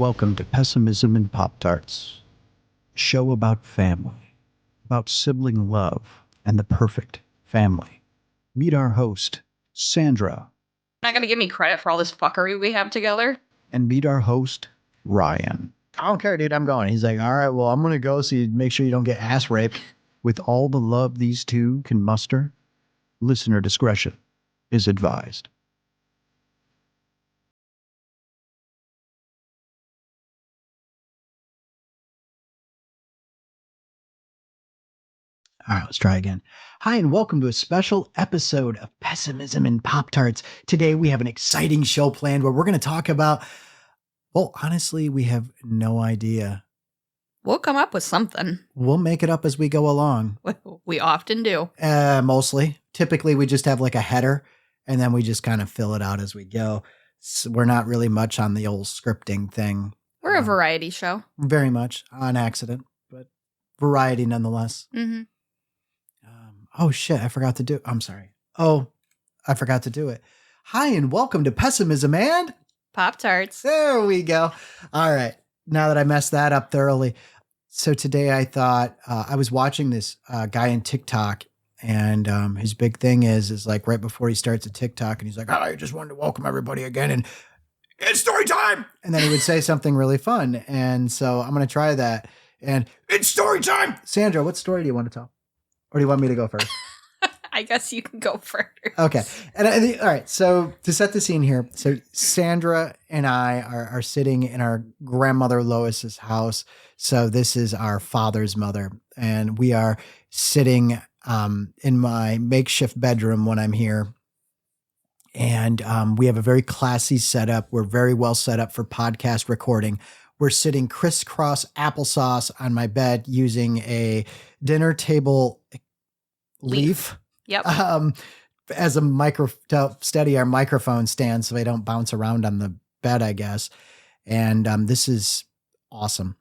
Welcome to Pessimism and Pop-Tarts, a show about family, about sibling love and the perfect family. Meet our host, Sandra. Not gonna give me credit for all this fuckery we have together. And meet our host, Ryan. I don't care, dude. I'm going. He's like, all right, well, I'm going to go so you make sure you don't get ass raped. With all the love these two can muster, listener discretion is advised. All right, let's try again. Hi, and welcome to a special episode of Pessimism and Pop-Tarts. Today, we have an exciting show planned where we're going to talk about, well, honestly, we have no idea. We'll come up with something. We'll make it up as we go along. We often do. Mostly. Typically, we just have like a header, and then we just kind of fill it out as we go. So we're not really much on the old scripting thing. We're a variety show. Very much on accident, but variety nonetheless. Mm-hmm. Oh, shit, I forgot to do it. I'm sorry. Oh, I forgot to do it. Hi, and welcome to Pessimism and Pop-Tarts. There we go. All right. Now that I messed that up thoroughly. So today I thought I was watching this guy in TikTok, and his big thing is like right before he starts a TikTok, and he's like, I just wanted to welcome everybody again, and it's story time. And then he would say something really fun. And so I'm going to try that. And it's story time. Sandra, what story do you want to tell? Or do you want me to go first? I guess you can go first. Okay. And all right. So to set the scene here, so Sandra and I are sitting in our grandmother Lois's house. So this is our father's mother. And we are sitting in my makeshift bedroom when I'm here. And we have a very classy setup. We're very well set up for podcast recording. We're sitting crisscross applesauce on my bed using a dinner table leaf. Yep. As a micro to steady our microphone stand so they don't bounce around on the bed, I guess. And this is awesome.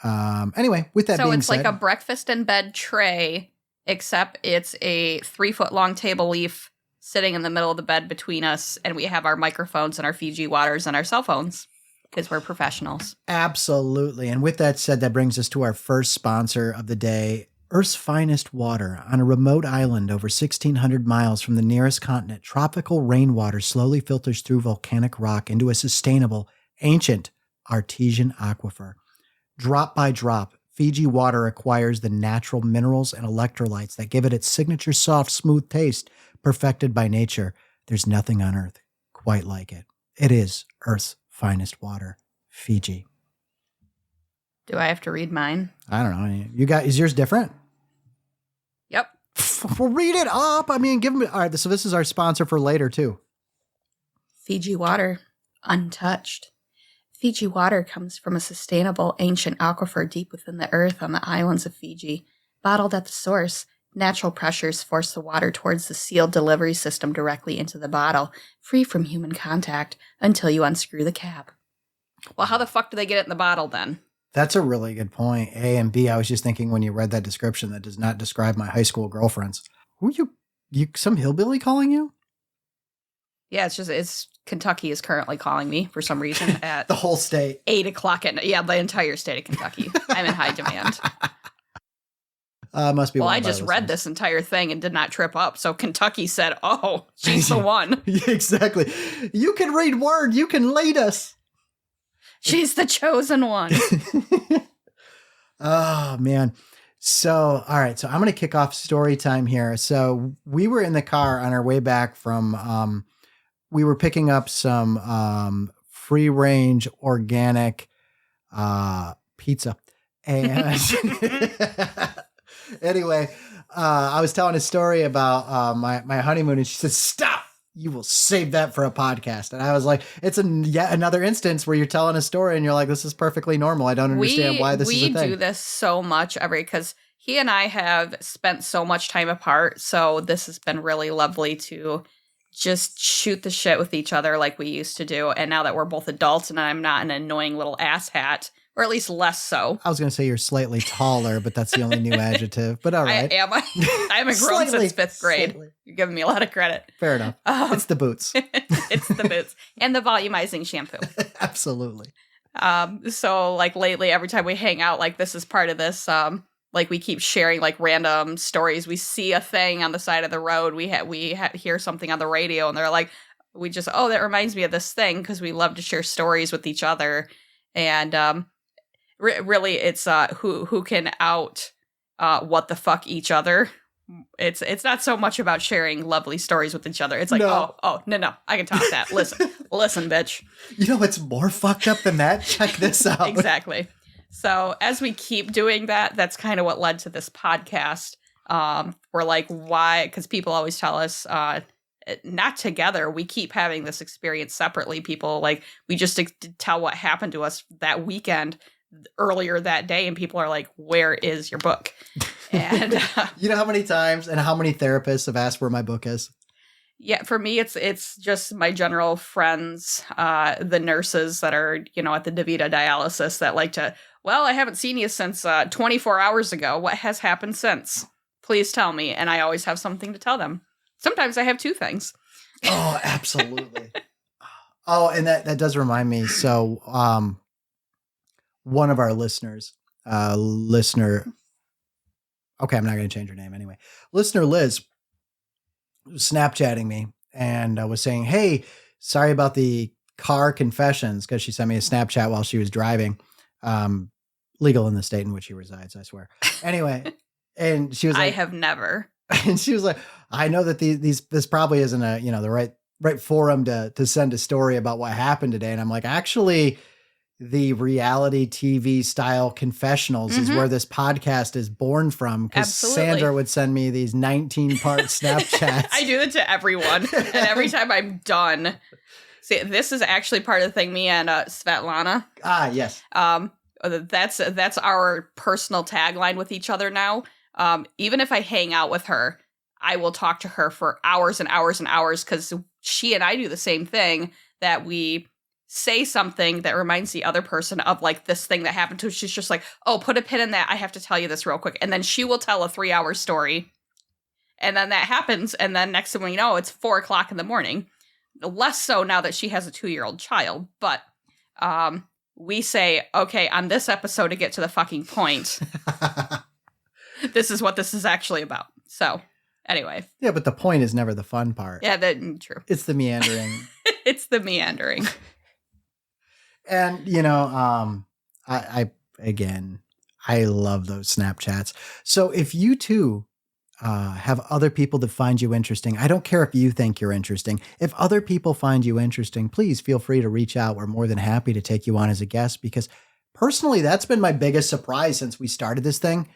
Anyway, with that being said. So it's like a breakfast in bed tray, except it's a 3-foot long table leaf sitting in the middle of the bed between us, and we have our microphones and our Fiji waters and our cell phones. Because we're professionals. Absolutely. And with that said, that brings us to our first sponsor of the day, Earth's finest water. On a remote island over 1,600 miles from the nearest continent, tropical rainwater slowly filters through volcanic rock into a sustainable, ancient, artesian aquifer. Drop by drop, Fiji water acquires the natural minerals and electrolytes that give it its signature soft, smooth taste, perfected by nature. There's nothing on Earth quite like it. It is Earth's finest water, Fiji. Do I have to read mine? I don't know. Is yours different? Yep. Well, read it up. I mean, give them. All right. So this is our sponsor for later too. Fiji water, untouched. Fiji water comes from a sustainable ancient aquifer deep within the earth on the islands of Fiji. Bottled at the source, natural pressures force the water towards the sealed delivery system directly into the bottle, free from human contact, until you unscrew the cap. Well, how the fuck do they get it in the bottle then? That's a really good point. A and B, I was just thinking when you read that description, that does not describe my high school girlfriends. Who you some hillbilly calling you? Yeah, it's Kentucky is currently calling me for some reason at the whole state. 8 o'clock at night. Yeah, the entire state of Kentucky. I'm in high demand. Must be. Well, I just read this entire thing and did not trip up. So Kentucky said, "Oh, she's the one." Yeah, exactly. You can read word. You can lead us. She's the chosen one. Oh man. So, all right. So I'm going to kick off story time here. So we were in the car on our way back from. We were picking up some free range organic pizza, and. Anyway, I was telling a story about my honeymoon, and she said, "Stop! You will save that for a podcast." And I was like, "It's yet another instance where you're telling a story, and you're like, this is perfectly normal. I don't understand why this is a thing." We do this so much because he and I have spent so much time apart. So this has been really lovely to just shoot the shit with each other like we used to do. And now that we're both adults and I'm not an annoying little asshat, or at least less so. I was going to say you're slightly taller, but that's the only new adjective. But all right. I haven't grown since 5th grade. Slightly. You're giving me a lot of credit. Fair enough. It's the boots. It's the boots. And the volumizing shampoo. Absolutely. So like lately, every time we hang out, like this is part of this. Like we keep sharing like random stories. We see a thing on the side of the road. We hear something on the radio, and they're like, that reminds me of this thing, because we love to share stories with each other. And really, it's who can out what the fuck each other. It's not so much about sharing lovely stories with each other. It's like, no, I can top that. Listen, bitch. You know what's more fucked up than that? Check this out. Exactly. So as we keep doing that, that's kind of what led to this podcast. We're like, why? Because people always tell us, not together. We keep having this experience separately. People like, we just tell what happened to us that weekend earlier that day, and people are like, where is your book? And you know how many times and how many therapists have asked where my book is? Yeah, for me, it's just my general friends, the nurses that are, at the DaVita dialysis that like to, I haven't seen you since 24 hours ago. What has happened since? Please tell me. And I always have something to tell them. Sometimes I have two things. Oh, absolutely. Oh, and that does remind me. So one of our listeners, okay, I'm not going to change her name anyway. Listener Liz was Snapchatting me and was saying, hey, sorry about the car confessions, because she sent me a Snapchat while she was driving. Legal in the state in which she resides, I swear. Anyway, and she was like, I have never. And she was like, I know that this probably isn't the right forum to send a story about what happened today. And I'm like, actually, the reality TV style confessionals is where this podcast is born from, because Sandra would send me these 19-part Snapchats. I do it to everyone. And every time I'm done. See, this is actually part of the thing, me and Svetlana. Ah, yes. That's our personal tagline with each other now. Even if I hang out with her, I will talk to her for hours and hours and hours, because she and I do the same thing, that we say something that reminds the other person of like this thing that happened to her. She's just like, oh, put a pin in that. I have to tell you this real quick. And then she will tell a 3-hour story. And then that happens. And then next thing we know, it's 4:00 in the morning. Less so now that she has a 2-year-old child. But we say, okay, on this episode, to get to the fucking point, this is what this is actually about. So anyway. Yeah, but the point is never the fun part. Yeah, that's true. It's the meandering. It's the meandering. And, I love those Snapchats. So if you too have other people that find you interesting, I don't care if you think you're interesting. If other people find you interesting, please feel free to reach out. We're more than happy to take you on as a guest, because personally, that's been my biggest surprise since we started this thing.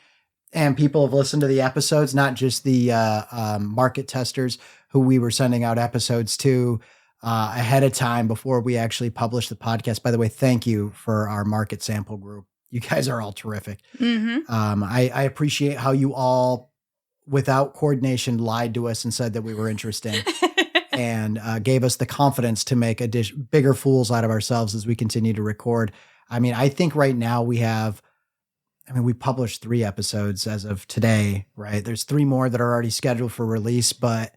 And people have listened to the episodes, not just the market testers who we were sending out episodes to ahead of time before we actually published the podcast. By the way, thank you for our market sample group. You guys are all terrific. I appreciate how you all, without coordination, lied to us and said that we were interesting and gave us the confidence to make bigger fools out of ourselves as we continue to record. I mean, I think right now we published 3 episodes as of today, right? There's 3 more that are already scheduled for release, but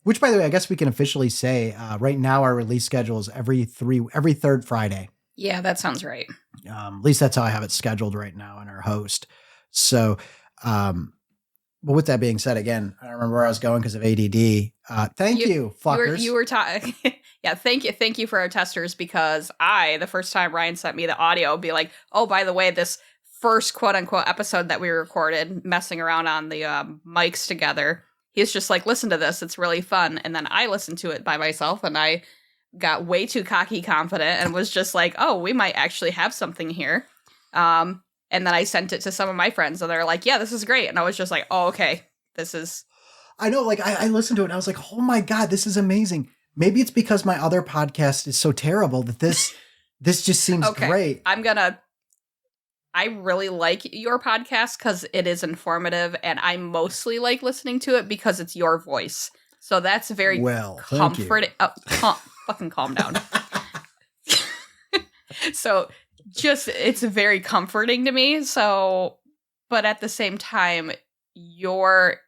which, by the way, I guess we can officially say right now our release schedule is every 3rd Friday. Yeah, that sounds right. At least that's how I have it scheduled right now in our host. So, but with that being said, again, I don't remember where I was going because of ADD. Thank you, fuckers. You were talking. Yeah, thank you for our testers, because the first time Ryan sent me the audio, be like, oh, by the way, this first quote unquote episode that we recorded, messing around on the mics together, he's just like, listen to this, it's really fun. And then I listened to it by myself, and I got way too cocky confident and was just like, oh, we might actually have something here. And then I sent it to some of my friends, and they're like, yeah, this is great. And I was just like, oh, okay, this is. I know, like, I listened to it and I was like, oh my God, this is amazing. Maybe it's because my other podcast is so terrible that this just seems great. I really like your podcast because it is informative, and I mostly like listening to it because it's your voice. So that's very comforting. Fucking calm down. So it's very comforting to me. So, but at the same time, your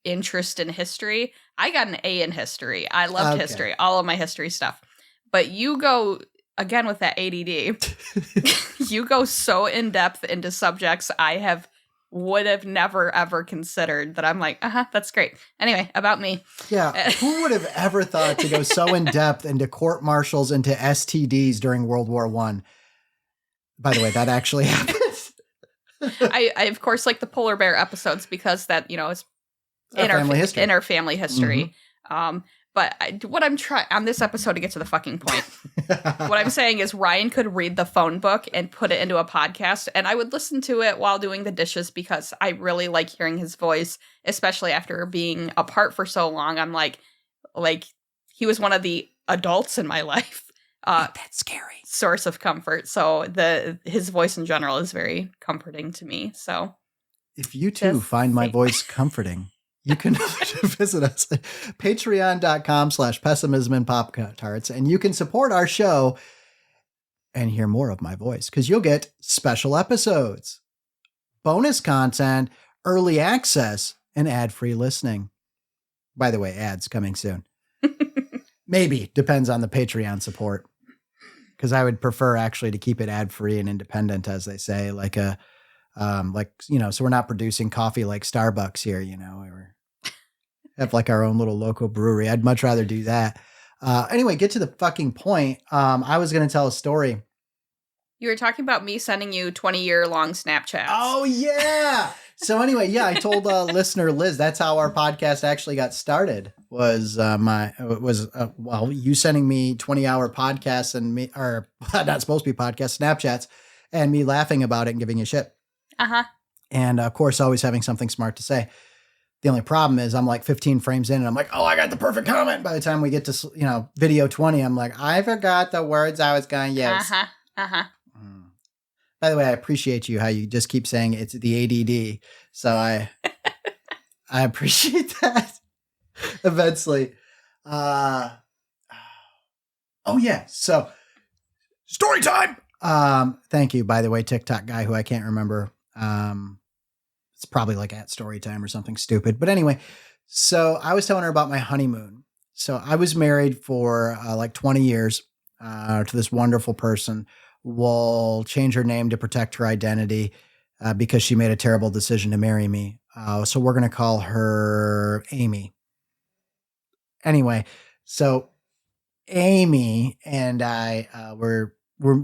interest in history, I got an A in history. I loved history, all of my history stuff. But you go again, with that ADD, you go so in depth into subjects would have never ever considered that I'm like, that's great. Anyway, about me. Yeah. Who would have ever thought to go so in depth into court martials, into STDs during World War I? By the way, that actually happened. I of course like the polar bear episodes because that, is Our family history. in our family history. But what I'm trying on this episode, to get to the fucking point, what I'm saying is Ryan could read the phone book and put it into a podcast, and I would listen to it while doing the dishes because I really like hearing his voice, especially after being apart for so long. I'm like he was one of the adults in my life. That's scary. Source of comfort. So his voice in general is very comforting to me. So if you too find my voice comforting, you can visit us at patreon.com/pessimism and pop tarts, and you can support our show and hear more of my voice because you'll get special episodes, bonus content, early access, and ad-free listening. By the way, ads coming soon. Maybe. Depends on the Patreon support. Because I would prefer actually to keep it ad-free and independent, as they say, so we're not producing coffee like Starbucks here, or have like our own little local brewery. I'd much rather do that. Anyway, get to the fucking point. I was going to tell a story. You were talking about me sending you 20-year-long Snapchats. Oh, yeah. So anyway, yeah, I told listener Liz, that's how our podcast actually got started was you sending me 20-hour podcasts and me, or not supposed to be podcasts, Snapchats, and me laughing about it and giving you shit. And of course, always having something smart to say. The only problem is I'm like 15 frames in and I'm like, oh, I got the perfect comment. By the time we get to, video 20, I'm like, I forgot the words I was going to use. By the way, I appreciate how you just keep saying it's the ADD. So I appreciate that immensely. Oh yeah. So story time. Thank you, by the way, TikTok guy who I can't remember. It's probably like at story time or something stupid. But anyway, so I was telling her about my honeymoon. So I was married for like 20 years to this wonderful person. Will change her name to protect her identity because she made a terrible decision to marry me. So we're going to call her Amy. Anyway, so Amy and I were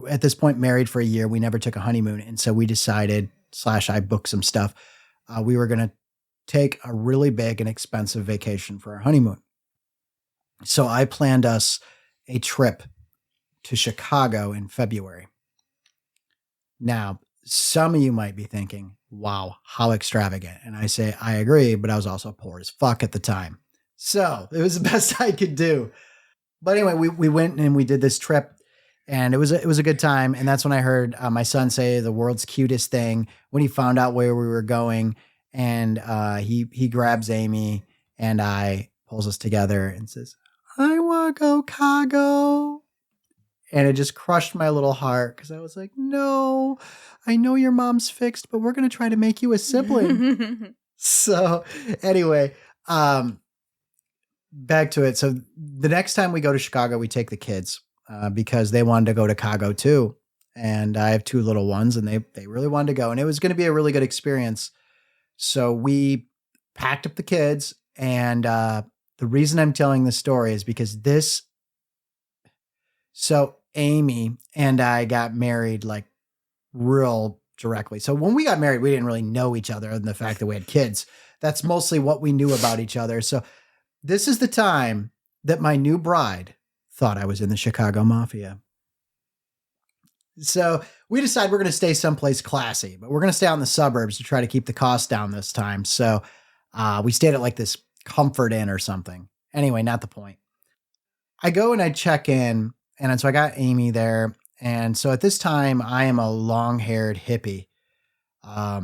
at this point married for a year. We never took a honeymoon. And so we decided, I booked some stuff. We were going to take a really big and expensive vacation for our honeymoon. So I planned us a trip to Chicago in February. Now, some of you might be thinking, wow, how extravagant. And I say, I agree, but I was also poor as fuck at the time. So it was the best I could do. But anyway, we went and we did this trip and it was a good time. And that's when I heard my son say the world's cutest thing when he found out where we were going. And he grabs Amy and I, pulls us together and says, I want to go Chicago. And it just crushed my little heart because I was like, no, I know your mom's fixed, but we're going to try to make you a sibling. So anyway, back to it. So the next time we go to Chicago, we take the kids because they wanted to go to Chicago too. And I have two little ones and they really wanted to go. And it was going to be a really good experience. So we packed up the kids. And the reason I'm telling this story is because so Amy and I got married like real directly. So when we got married, we didn't really know each other other than the fact that we had kids. That's mostly what we knew about each other. So this is the time that my new bride thought I was in the Chicago Mafia. So we decided we're going to stay someplace classy, but we're going to stay out in the suburbs to try to keep the cost down this time. So we stayed at like this Comfort Inn or something. Anyway, not the point. I go and I check in. And so I got Amy there. And so at this time, I am a long-haired hippie. I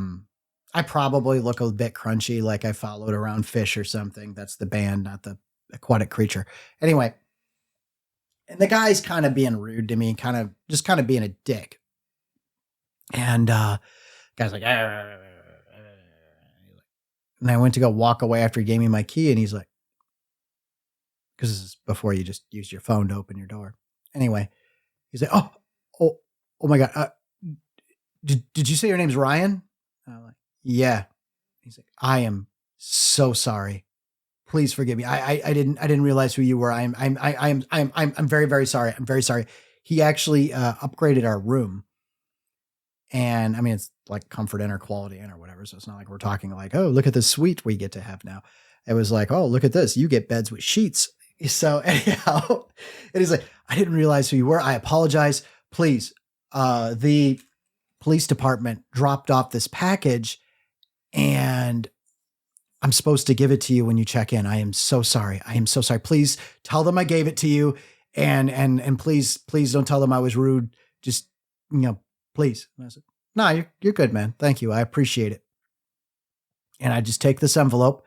probably look a bit crunchy, like I followed around Fish or something. That's the band, not the aquatic creature. Anyway, and the guy's kind of being rude to me, kind of being a dick. And guy's like, and I went to go walk away after he gave me my key. And he's like, because this is before you just use your phone to open your door. Anyway, He's like, oh my God. Did you say your name's Ryan? I'm like, yeah. He's like, I am so sorry. Please forgive me. I didn't realize who you were. I'm very, very sorry. I'm very sorry. He actually upgraded our room. And I mean, it's like Comfort Inn or Quality Inn or whatever. So it's not like we're talking like, oh, look at this suite we get to have now. It was like, oh, look at this. You get beds with sheets. So anyhow, and he's like, I didn't realize who you were. I apologize. Please. The police department dropped off this package and I'm supposed to give it to you when you check in. I am so sorry. I am so sorry. Please tell them I gave it to you. And please don't tell them I was rude. Just, please. And I said, no, you're good, man. Thank you. I appreciate it. And I just take this envelope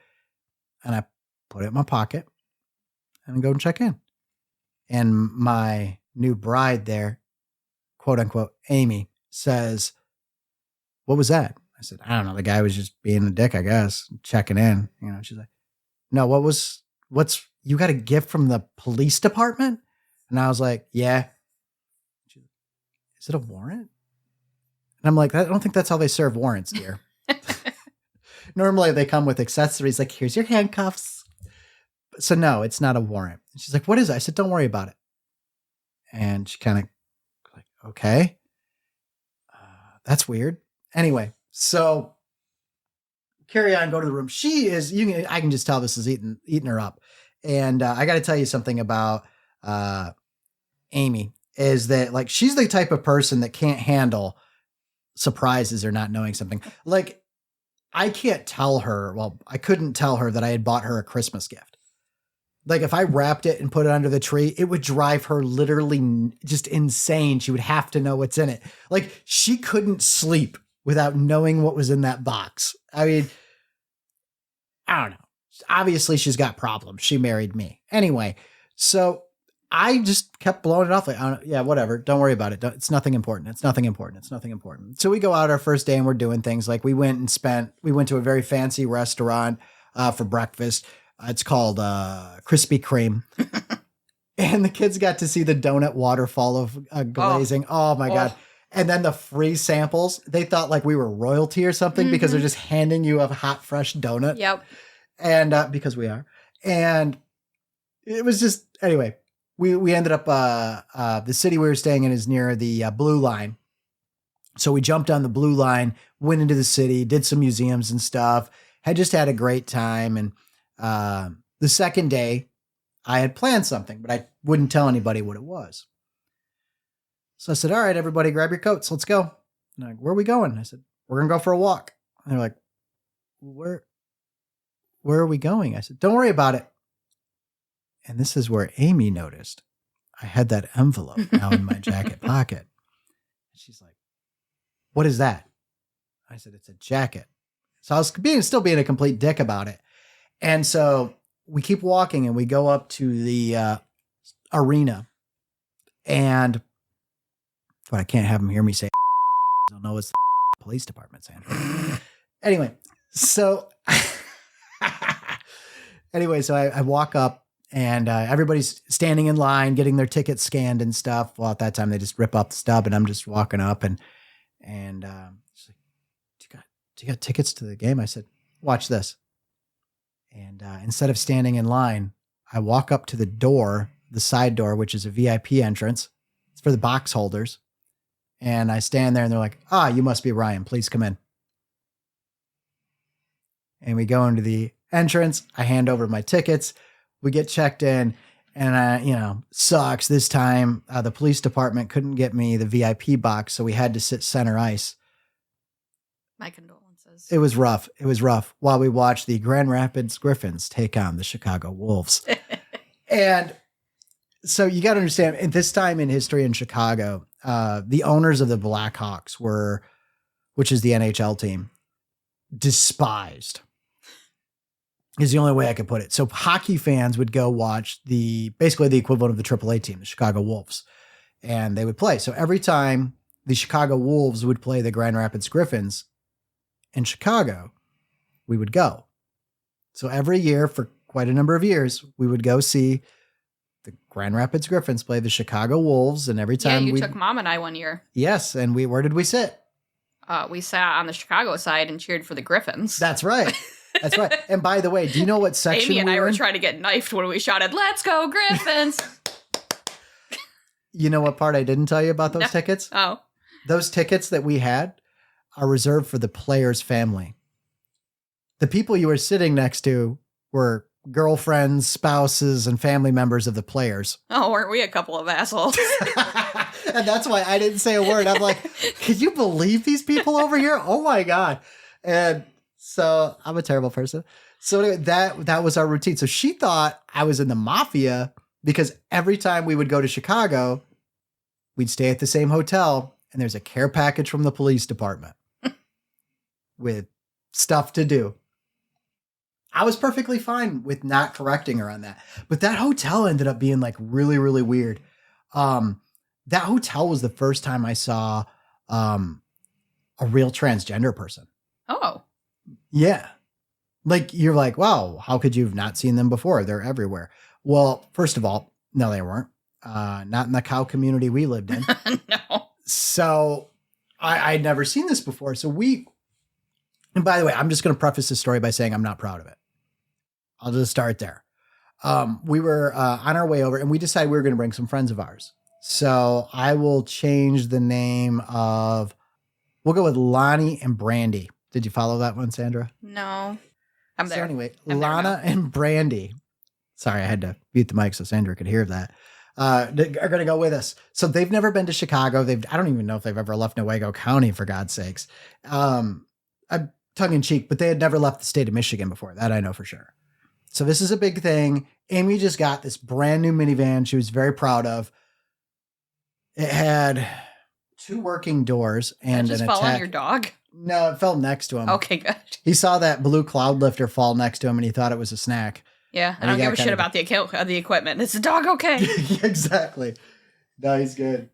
and I put it in my pocket and go and check in. And my new bride there, quote unquote, Amy, says, what was that? I said, I don't know. The guy was just being a dick, I guess, checking in. She's like, no, you got a gift from the police department? And I was like, yeah. She's like, is it a warrant? And I'm like, I don't think that's how they serve warrants, dear. Normally they come with accessories like, here's your handcuffs. So no, it's not a warrant. And she's like, what is it? I said, don't worry about it. And she kind of like, okay. That's weird. Anyway, so carry on, go to the room. I can just tell this is eating her up. And I got to tell you something about Amy is that like, she's the type of person that can't handle surprises or not knowing something. Like I couldn't tell her that I had bought her a Christmas gift. Like if I wrapped it and put it under the tree, it would drive her literally just insane. She would have to know what's in it. Like she couldn't sleep without knowing what was in that box. I mean, I don't know. Obviously she's got problems. She married me. Anyway, so I just kept blowing it off. Like, yeah, whatever. Don't worry about it. It's nothing important. It's nothing important. It's nothing important. So we go out our first day and we're doing things like we went to a very fancy restaurant for breakfast. It's called Krispy Kreme. And the kids got to see the donut waterfall of glazing. Oh my God. And then the free samples, they thought like we were royalty or something because they're just handing you a hot, fresh donut. Yep. And because we are. And it was just, anyway, we ended up, the city we were staying in is near the Blue Line. So we jumped on the Blue Line, went into the city, did some museums and stuff, had a great time. And the second day, I had planned something, but I wouldn't tell anybody what it was. So I said, all right, everybody grab your coats. Let's go. And they're like, where are we going? I said, we're going to go for a walk. And they're like, where are we going? I said, don't worry about it. And this is where Amy noticed I had that envelope now in my jacket pocket. She's like, what is that? I said, it's a jacket. So I was still being a complete dick about it. And so we keep walking and we go up to the arena. And but I can't have them hear me say I don't know what's the police department saying. Anyway, so I walk up and everybody's standing in line, getting their tickets scanned and stuff. Well, at that time they just rip off the stub and I'm just walking up and she's like, do you got tickets to the game? I said, watch this. And instead of standing in line, I walk up to the door, the side door, which is a VIP entrance. It's for the box holders. And I stand there and they're like, you must be Ryan. Please come in. And we go into the entrance. I hand over my tickets. We get checked in and sucks. This time the police department couldn't get me the VIP box. So we had to sit center ice. My condolences. It was rough. While we watched the Grand Rapids Griffins take on the Chicago Wolves. And so you got to understand, at this time in history in Chicago, the owners of the Blackhawks which is the NHL team, despised is the only way I could put it. So hockey fans would go watch basically the equivalent of the AAA team, the Chicago Wolves, and they would play. So every time the Chicago Wolves would play the Grand Rapids Griffins in Chicago, we would go. So every year for quite a number of years, we would go see the Grand Rapids Griffins play the Chicago Wolves, and every time you took Mom and I one year. Yes, and where did we sit? We sat on the Chicago side and cheered for the Griffins. That's right. That's right. And by the way, do you know what section Amy and I were in? trying to get knifed when we shouted, "Let's go Griffins!" You know what part I didn't tell you about those tickets? Oh. Those tickets that we had are reserved for the player's family. The people you were sitting next to were girlfriends, spouses, and family members of the players. Oh, weren't we a couple of assholes? And that's why I didn't say a word. I'm like, can you believe these people over here? Oh my God. And so I'm a terrible person. So anyway, that was our routine. So she thought I was in the mafia because every time we would go to Chicago, we'd stay at the same hotel and there's a care package from the police department with stuff to do. I was perfectly fine with not correcting her on that. But that hotel ended up being like really, really weird. That hotel was the first time I saw a real transgender person. Oh. Yeah. Like, you're like, wow, how could you have not seen them before? They're everywhere. Well, first of all, no, they weren't. Not in the cow community we lived in. No. So I'd never seen this before. So and by the way, I'm just going to preface this story by saying I'm not proud of it. I'll just start there. We were on our way over and we decided we were going to bring some friends of ours. So I will change the name we'll go with Lonnie and Brandy. Did you follow that one, Sandra? No. I'm there. So anyway, I'm Lana and Brandy. Sorry, I had to mute the mic so Sandra could hear that. Are going to go with us. So they've never been to Chicago. I don't even know if they've ever left Newaygo County, for God's sakes. I'm tongue in cheek, but they had never left the state of Michigan before. That I know for sure. So this is a big thing. Amy just got this brand new minivan she was very proud of. It had 2 working doors and just an fall on attack. your dog? No, it fell next to him. Okay, good. He saw that blue cloud lifter fall next to him and he thought it was a snack. Yeah, I And don't he give a got shit about the equipment. Is the dog okay? Exactly. No, he's good.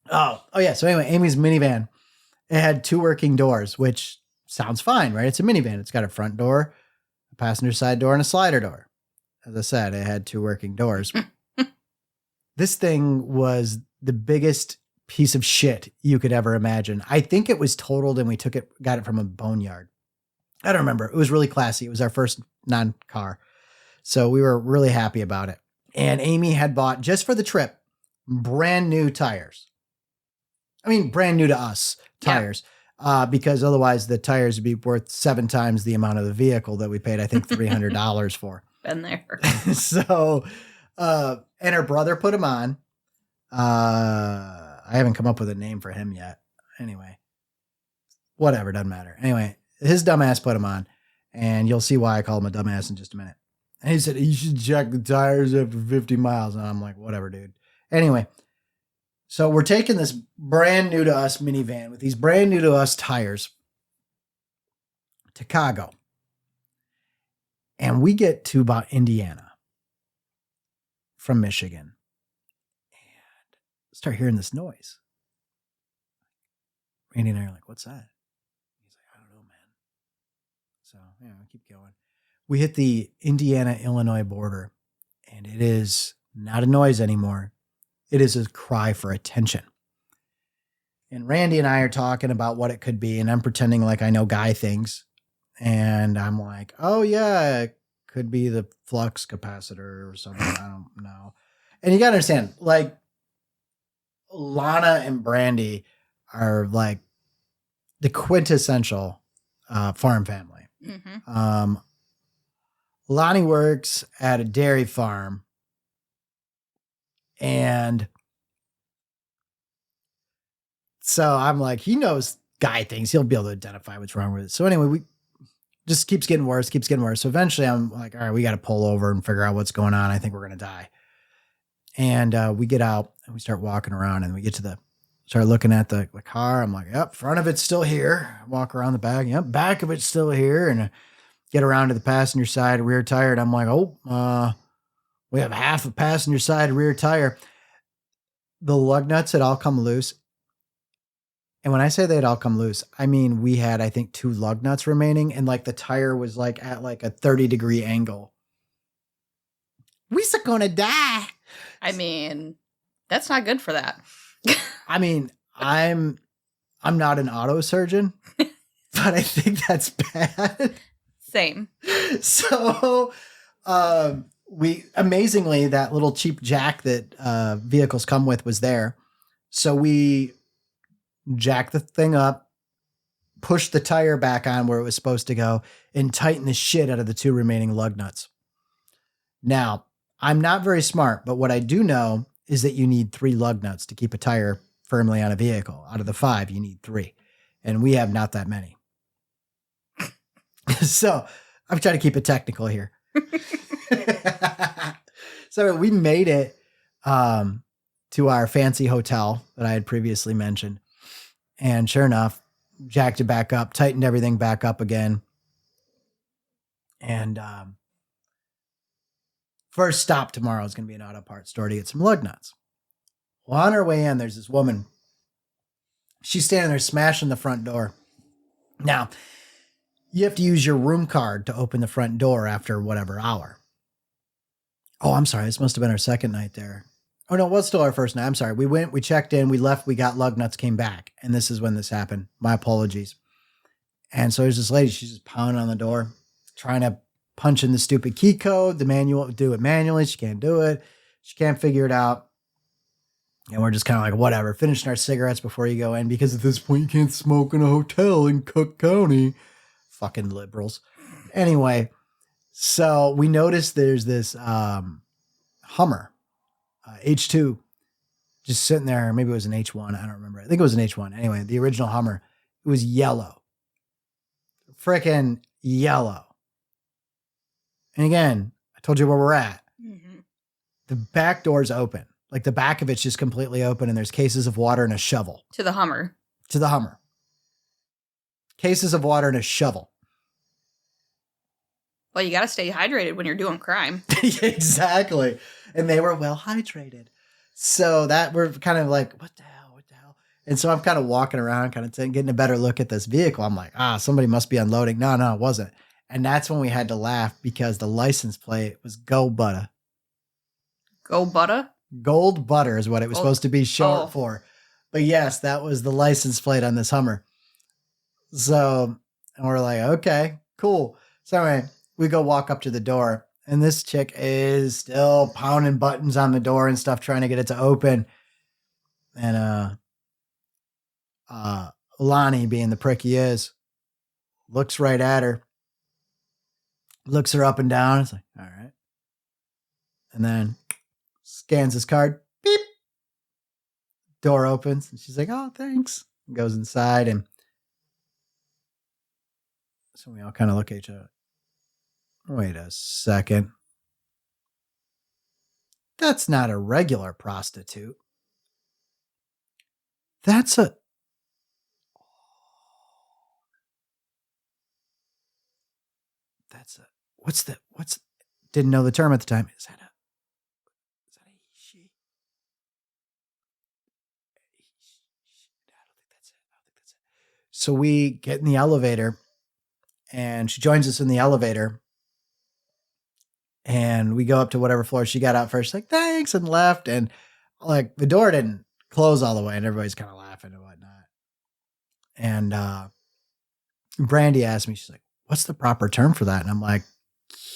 Oh yeah. So anyway, Amy's minivan, it had 2 working doors, which sounds fine, right? It's a minivan. It's got a front door, a passenger side door, and a slider door. As I said, it had 2 working doors. This thing was the biggest piece of shit you could ever imagine. I think it was totaled and we got it from a boneyard. I don't remember. It was really classy. It was our first non-car. So we were really happy about it. And Amy had bought, just for the trip, brand new tires. I mean, brand new to us tires. Yeah. Because otherwise the tires would be worth 7 times the amount of the vehicle that we paid, I think, $300 for. Been there. So, and her brother put them on. I haven't come up with a name for him yet. Anyway, whatever, doesn't matter. Anyway, his dumbass put him on, and you'll see why I call him a dumbass in just a minute. And he said, you should check the tires after 50 miles. And I'm like, whatever, dude. Anyway, so we're taking this brand new to us minivan with these brand new to us tires to Chicago. And we get to about Indiana from Michigan and start hearing this noise. Randy and I are like, what's that? He's like, I don't know, man. So, yeah, we keep going. We hit the Indiana-Illinois border, and it is not a noise anymore. It is a cry for attention. And Randy and I are talking about what it could be, and I'm pretending like I know guy things. And I'm like, oh, yeah, it could be the flux capacitor or something. I don't know. And you got to understand, like, Lana and Brandy are like the quintessential farm family. Mm-hmm. Lonnie works at a dairy farm, and so I'm like, he knows guy things. He'll be able to identify what's wrong with it. So anyway, we just keeps getting worse. So eventually I'm like, all right, we got to pull over and figure out what's going on. I think we're going to die. And we get out and we start walking around, and we get to start looking at the car. I'm like, yep, front of it's still here. Walk around the back. Yep, back of it's still here. And get around to the passenger side rear tire. And I'm like, we have half a passenger side rear tire. The lug nuts had all come loose. And when I say they had all come loose, I mean, we had, I think, 2 lug nuts remaining. And like the tire was like at like a 30-degree angle. We're going to die. I mean, that's not good for that. I mean, I'm not an auto surgeon, but I think that's bad. Same. So, we amazingly, that little cheap jack that vehicles come with was there. So we jacked the thing up, pushed the tire back on where it was supposed to go, and tightened the shit out of the 2 remaining lug nuts. Now, I'm not very smart, but what I do know is that you need 3 lug nuts to keep a tire firmly on a vehicle. Out of the 5, you need 3. And we have not that many. So I'm trying to keep it technical here. So we made it to our fancy hotel that I had previously mentioned. And sure enough, jacked it back up, tightened everything back up again. And first stop tomorrow is going to be an auto parts store to get some lug nuts. Well, on our way in, there's this woman. She's standing there smashing the front door. Now, you have to use your room card to open the front door after whatever hour. Oh, I'm sorry. This must have been our second night there. Oh, no, it was still our first night. I'm sorry. We went, we checked in, we left, we got lug nuts, came back. And this is when this happened. My apologies. And so there's this lady, she's just pounding on the door, trying to punch in the stupid key code, the manual, do it manually. She can't do it. She can't figure it out. And we're just kind of like, whatever, finishing our cigarettes before you go in, because at this point you can't smoke in a hotel in Cook County. Fucking liberals. Anyway, so we noticed there's this Hummer, H2, just sitting there. Maybe it was an H1. I don't remember. I think it was an H1. Anyway, the original Hummer. It was yellow. Freaking yellow. And again, I told you where we're at. Mm-hmm. The back door's open. Like the back of it's just completely open, and there's cases of water and a shovel. To the Hummer. To the Hummer. Cases of water and a shovel. Well, you got to stay hydrated when you're doing crime. Exactly. And they were well hydrated. So that we're kind of like, what the hell? What the hell? And so I'm kind of walking around, kind of getting a better look at this vehicle. I'm like, somebody must be unloading. No, it wasn't. And that's when we had to laugh because the license plate was Go Butter. Go Butter? Gold Butter is what it was supposed to be short for. But yes, that was the license plate on this Hummer. So, and we're like, okay, cool. So anyway, we go walk up to the door, and this chick is still pounding buttons on the door and stuff, trying to get it to open. And Lonnie, being the prick he is, looks right at her, looks her up and down. It's like, all right. And then scans his card. Beep. Door opens, and she's like, oh, thanks. And goes inside, and so we all kind of look at each other. Wait a second. That's not a regular prostitute. That's didn't know the term at the time. Is that a she? I don't think that's it. So we get in the elevator, and she joins us in the elevator. And we go up to whatever floor she got out first. She's like, thanks, and left. And like the door didn't close all the way, and everybody's kind of laughing and whatnot. And Brandy asked me, she's like, what's the proper term for that? And I'm like,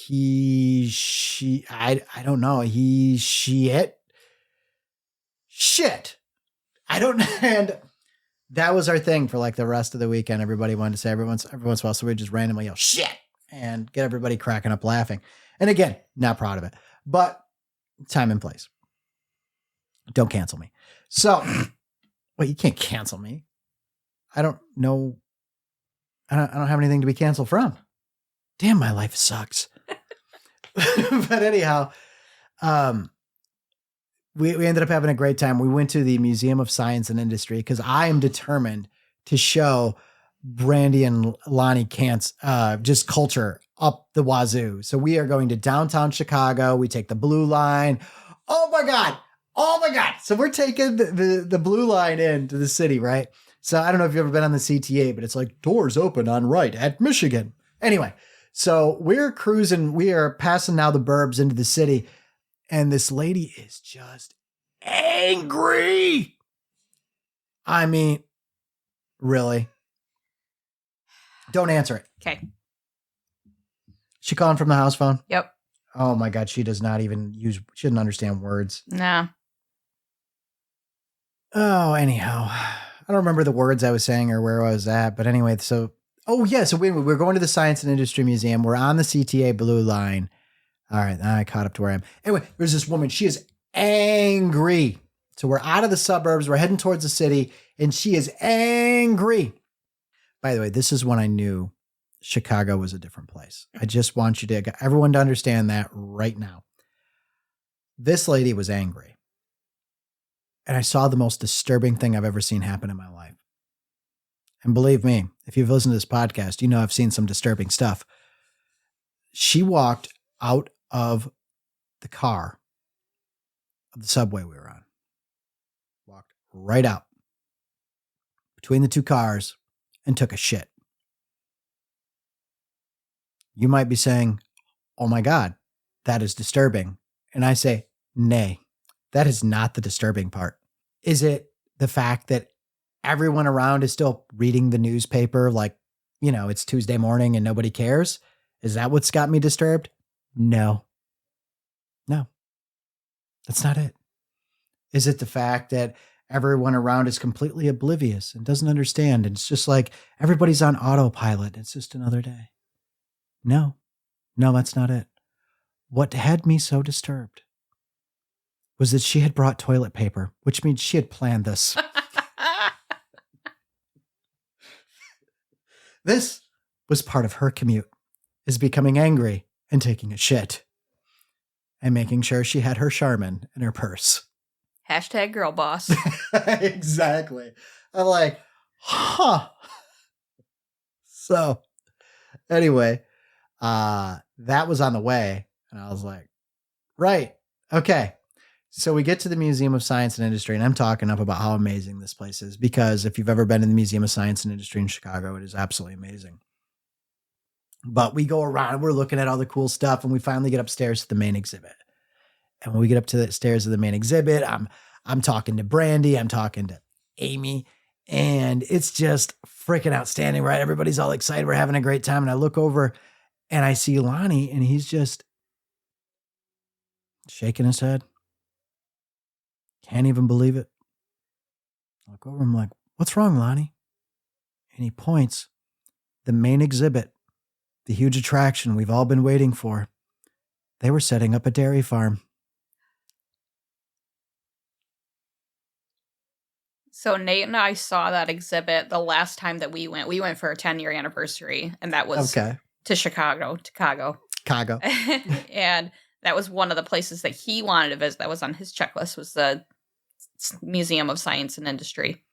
I don't know. Shit. I don't know. And that was our thing for like the rest of the weekend. Everybody wanted to say every once in a while. So we just randomly yell, shit, and get everybody cracking up laughing. And again, not proud of it, but time and place. Don't cancel me. So, well, you can't cancel me. I don't know. I don't have anything to be canceled from. Damn, my life sucks. But anyhow, we ended up having a great time. We went to the Museum of Science and Industry because I am determined to show Brandy and Lonnie Kant's just culture up the wazoo. So we are going to downtown Chicago. We take the blue line. Oh my God. So we're taking the blue line into the city, right? So I don't know if you've ever been on the CTA, but it's like doors open on right at Michigan. Anyway, so we're cruising. We are passing now the burbs into the city. And this lady is just angry. I mean, really? Don't answer it. Okay. She calling from the house phone? Yep. Oh my God. She doesn't understand words. Nah. Oh, anyhow, I don't remember the words I was saying or where I was at, but anyway, so we're going to the Science and Industry Museum. We're on the CTA Blue Line. All right, I caught up to where I am. Anyway, there's this woman. She is angry. So we're out of the suburbs. We're heading towards the city, and she is angry. By the way, this is when I knew Chicago was a different place. I just want everyone to understand that right now. This lady was angry. And I saw the most disturbing thing I've ever seen happen in my life. And believe me, if you've listened to this podcast, you know I've seen some disturbing stuff. She walked out of the car of the subway we were on. Walked right out between the two cars and took a shit. You might be saying, oh my God, that is disturbing. And I say, nay, that is not the disturbing part. Is it the fact that everyone around is still reading the newspaper like, it's Tuesday morning and nobody cares? Is that what's got me disturbed? No. That's not it. Is it the fact that everyone around is completely oblivious and doesn't understand? And it's just like everybody's on autopilot. It's just another day. No, that's not it. What had me so disturbed was that she had brought toilet paper, which means she had planned this. This was part of her commute, is becoming angry and taking a shit and making sure she had her Charmin in her purse. Hashtag girl boss. Exactly. I'm like, huh. So anyway, that was on the way. And I was like, right. Okay. So we get to the Museum of Science and Industry, and I'm talking up about how amazing this place is, because if you've ever been in the Museum of Science and Industry in Chicago, it is absolutely amazing. But we go around, we're looking at all the cool stuff, and we finally get upstairs to the main exhibit. And when we get up to the stairs of the main exhibit, I'm talking to Brandy, I'm talking to Amy, and it's just freaking outstanding, right? Everybody's all excited. We're having a great time. And I look over and I see Lonnie, and he's just shaking his head. Can't even believe it. I look over, I'm like, what's wrong, Lonnie? And he points. The main exhibit, the huge attraction we've all been waiting for. They were setting up a dairy farm. So Nate and I saw that exhibit the last time that we went. We went for a 10-year anniversary, and that was to Chicago. And that was one of the places that he wanted to visit. That was on his checklist, was the Museum of Science and Industry.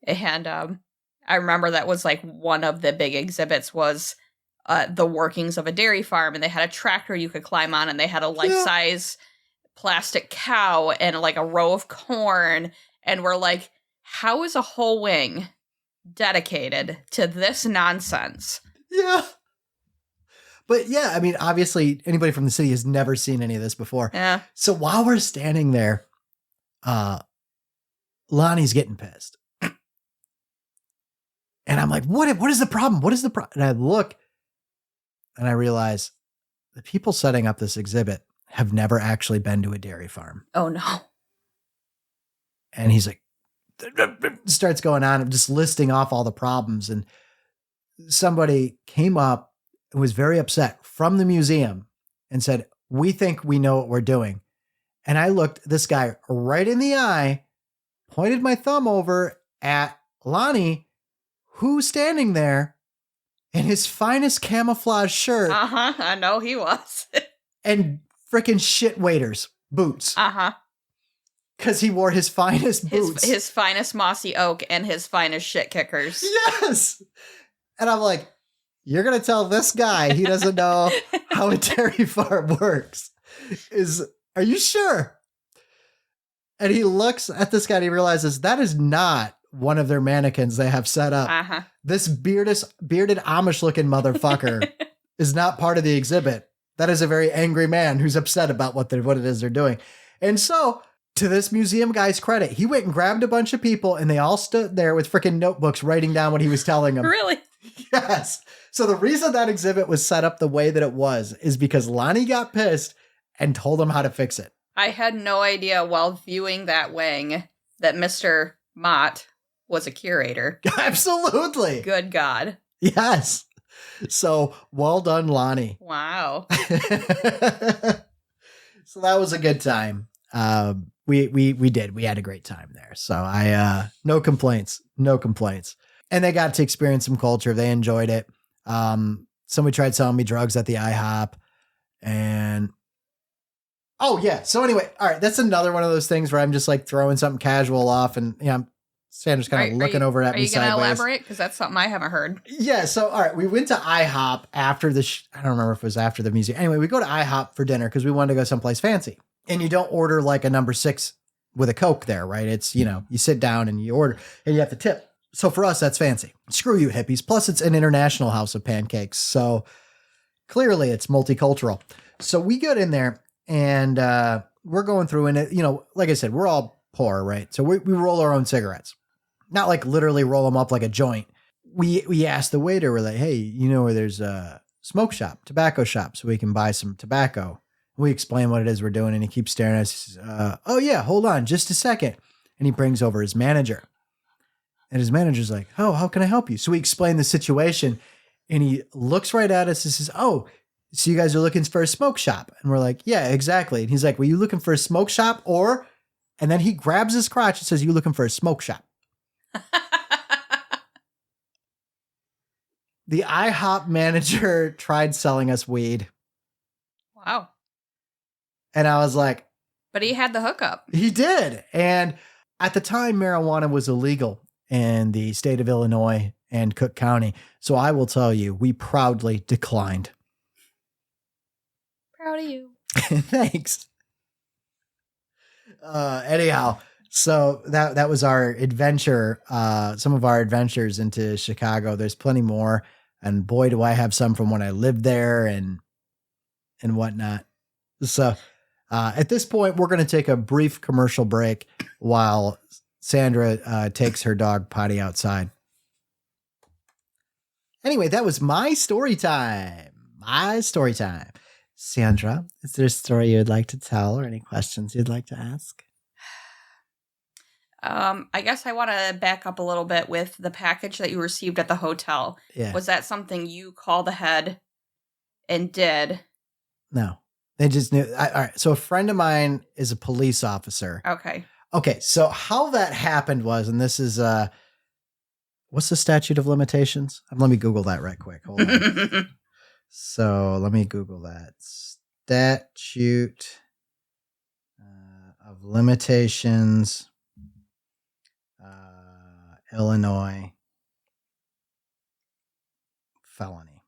And I remember that was like one of the big exhibits was the workings of a dairy farm. And they had a tractor you could climb on, and they had a life-size plastic cow and like a row of corn. And we're like, how is a whole wing dedicated to this nonsense? Yeah. But yeah, I mean, obviously anybody from the city has never seen any of this before. Yeah. So while we're standing there, Lonnie's getting pissed. And I'm like, what is the problem? What is the problem? And I look and I realize the people setting up this exhibit have never actually been to a dairy farm. Oh, no. And he's like, starts going on and just listing off all the problems. And somebody came up and was very upset from the museum and said, we think we know what we're doing. And I looked this guy right in the eye, pointed my thumb over at Lonnie, who's standing there in his finest camouflage shirt. Uh-huh. I know he was. And freaking shit waiters boots. Uh-huh. Because he wore his finest boots. His finest mossy oak and his finest shit kickers. Yes. And I'm like, you're going to tell this guy he doesn't know how a dairy farm works. Are you sure? And he looks at this guy and he realizes that is not one of their mannequins they have set up. Uh-huh. This bearded Amish looking motherfucker is not part of the exhibit. That is a very angry man who's upset about what it is they're doing. And so, to this museum guy's credit, he went and grabbed a bunch of people and they all stood there with freaking notebooks writing down what he was telling them. Really? Yes. So the reason that exhibit was set up the way that it was is because Lonnie got pissed and told him how to fix it. I had no idea while viewing that wing that Mr. Mott was a curator. Absolutely. Good God. Yes. So well done, Lonnie. Wow. So that was a good time. We had a great time there. So no complaints. And they got to experience some culture. They enjoyed it. Somebody tried selling me drugs at the IHOP and oh yeah. So anyway, all right. That's another one of those things where I'm just like throwing something casual off and Sandra's kind of looking over at me sideways. Are you going to elaborate? Because that's something I haven't heard. Yeah. So, all right. We went to IHOP after I don't remember if it was after the museum. Anyway, we go to IHOP for dinner because we wanted to go someplace fancy. And you don't order like a number 6 with a Coke there, right? It's, you sit down and you order and you have to tip. So for us, that's fancy. Screw you hippies. Plus it's an international house of pancakes. So clearly it's multicultural. So we get in there and we're going through and like I said, we're all poor, right? So we roll our own cigarettes. Not like literally roll them up like a joint. We asked the waiter, we're like, hey, where there's a smoke shop, tobacco shop, so we can buy some tobacco. We explain what it is we're doing, and he keeps staring at us. He says, oh yeah, hold on just a second. And he brings over his manager. And his manager's like, oh, how can I help you? So we explain the situation, and he looks right at us and says, oh, so you guys are looking for a smoke shop? And we're like, yeah, exactly. And he's like, were you looking for a smoke shop or? And then he grabs his crotch and says, you looking for a smoke shop? The IHOP manager tried selling us weed. Wow. And I was like... But he had the hookup. He did. And at the time, marijuana was illegal in the state of Illinois and Cook County. So I will tell you, we proudly declined. Proud of you. Thanks. Anyhow, so that was our adventure, some of our adventures into Chicago. There's plenty more. And boy, do I have some from when I lived there and whatnot. So at this point, we're going to take a brief commercial break while Sandra takes her dog potty outside. Anyway, that was my story time. Sandra, is there a story you'd like to tell or any questions you'd like to ask? I guess I want to back up a little bit with the package that you received at the hotel. Yeah. Was that something you called ahead and did? No, they just knew. All right. So a friend of mine is a police officer. Okay. So how that happened was, and this is, what's the statute of limitations? Let me Google that right quick. Hold on. So let me Google that. Statute of limitations. Illinois felony.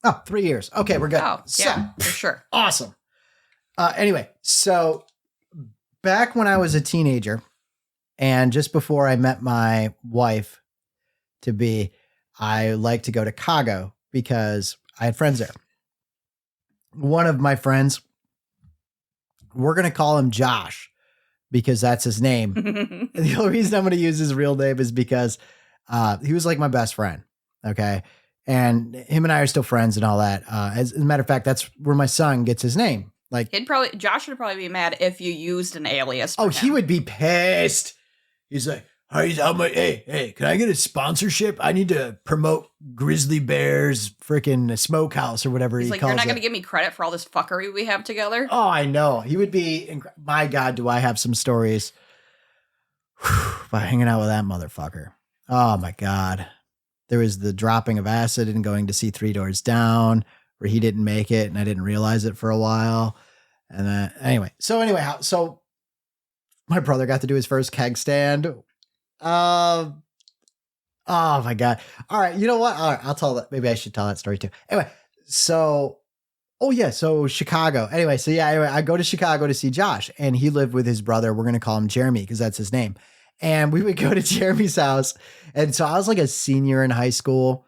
Oh, 3 years. Okay, we're good. Oh, yeah, for sure. Awesome. Anyway, so back when I was a teenager and just before I met my wife to be, I liked to go to Chicago because I had friends there. One of my friends, we're going to call him Josh because that's his name. And the only reason I'm going to use his real name is because he was like my best friend. Okay. And him and I are still friends and all that. As a matter of fact, that's where my son gets his name. Like Josh would probably be mad if you used an alias. Oh, he would be pissed. He's like, hey, can I get a sponsorship? I need to promote Grizzly Bear's freaking smokehouse or whatever he calls it. He's like, you're not going to give me credit for all this fuckery we have together? Oh, I know. He would be, my God, do I have some stories by hanging out with that motherfucker. Oh my God. There was the dropping of acid and going to see Three Doors Down where he didn't make it and I didn't realize it for a while. And then so my brother got to do his first keg stand. Oh my God. All right. You know what? All right. I'll tell that. Maybe I should tell that story too. Anyway, so Chicago. Anyway, I go to Chicago to see Josh and he lived with his brother. We're going to call him Jeremy because that's his name. And we would go to Jeremy's house. And so I was like a senior in high school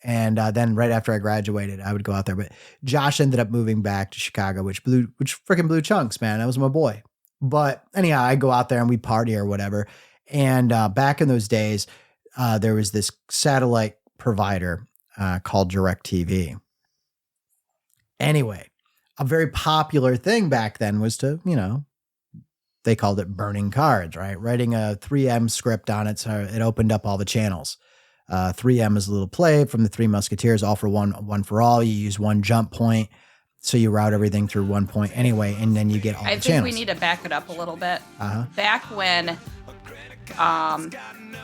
And then right after I graduated, I would go out there. But Josh ended up moving back to Chicago, which freaking blew chunks, man. That was my boy. But anyhow, I go out there and we party or whatever. And back in those days, there was this satellite provider called DirecTV. Anyway, a very popular thing back then was to, they called it burning cards, right? Writing a 3M script on it, so it opened up all the channels. 3M is a little play from the Three Musketeers, all for one for all. You use one jump point, so you route everything through one point anyway, and then you get all the channels. I think we need to back it up a little bit. Back when,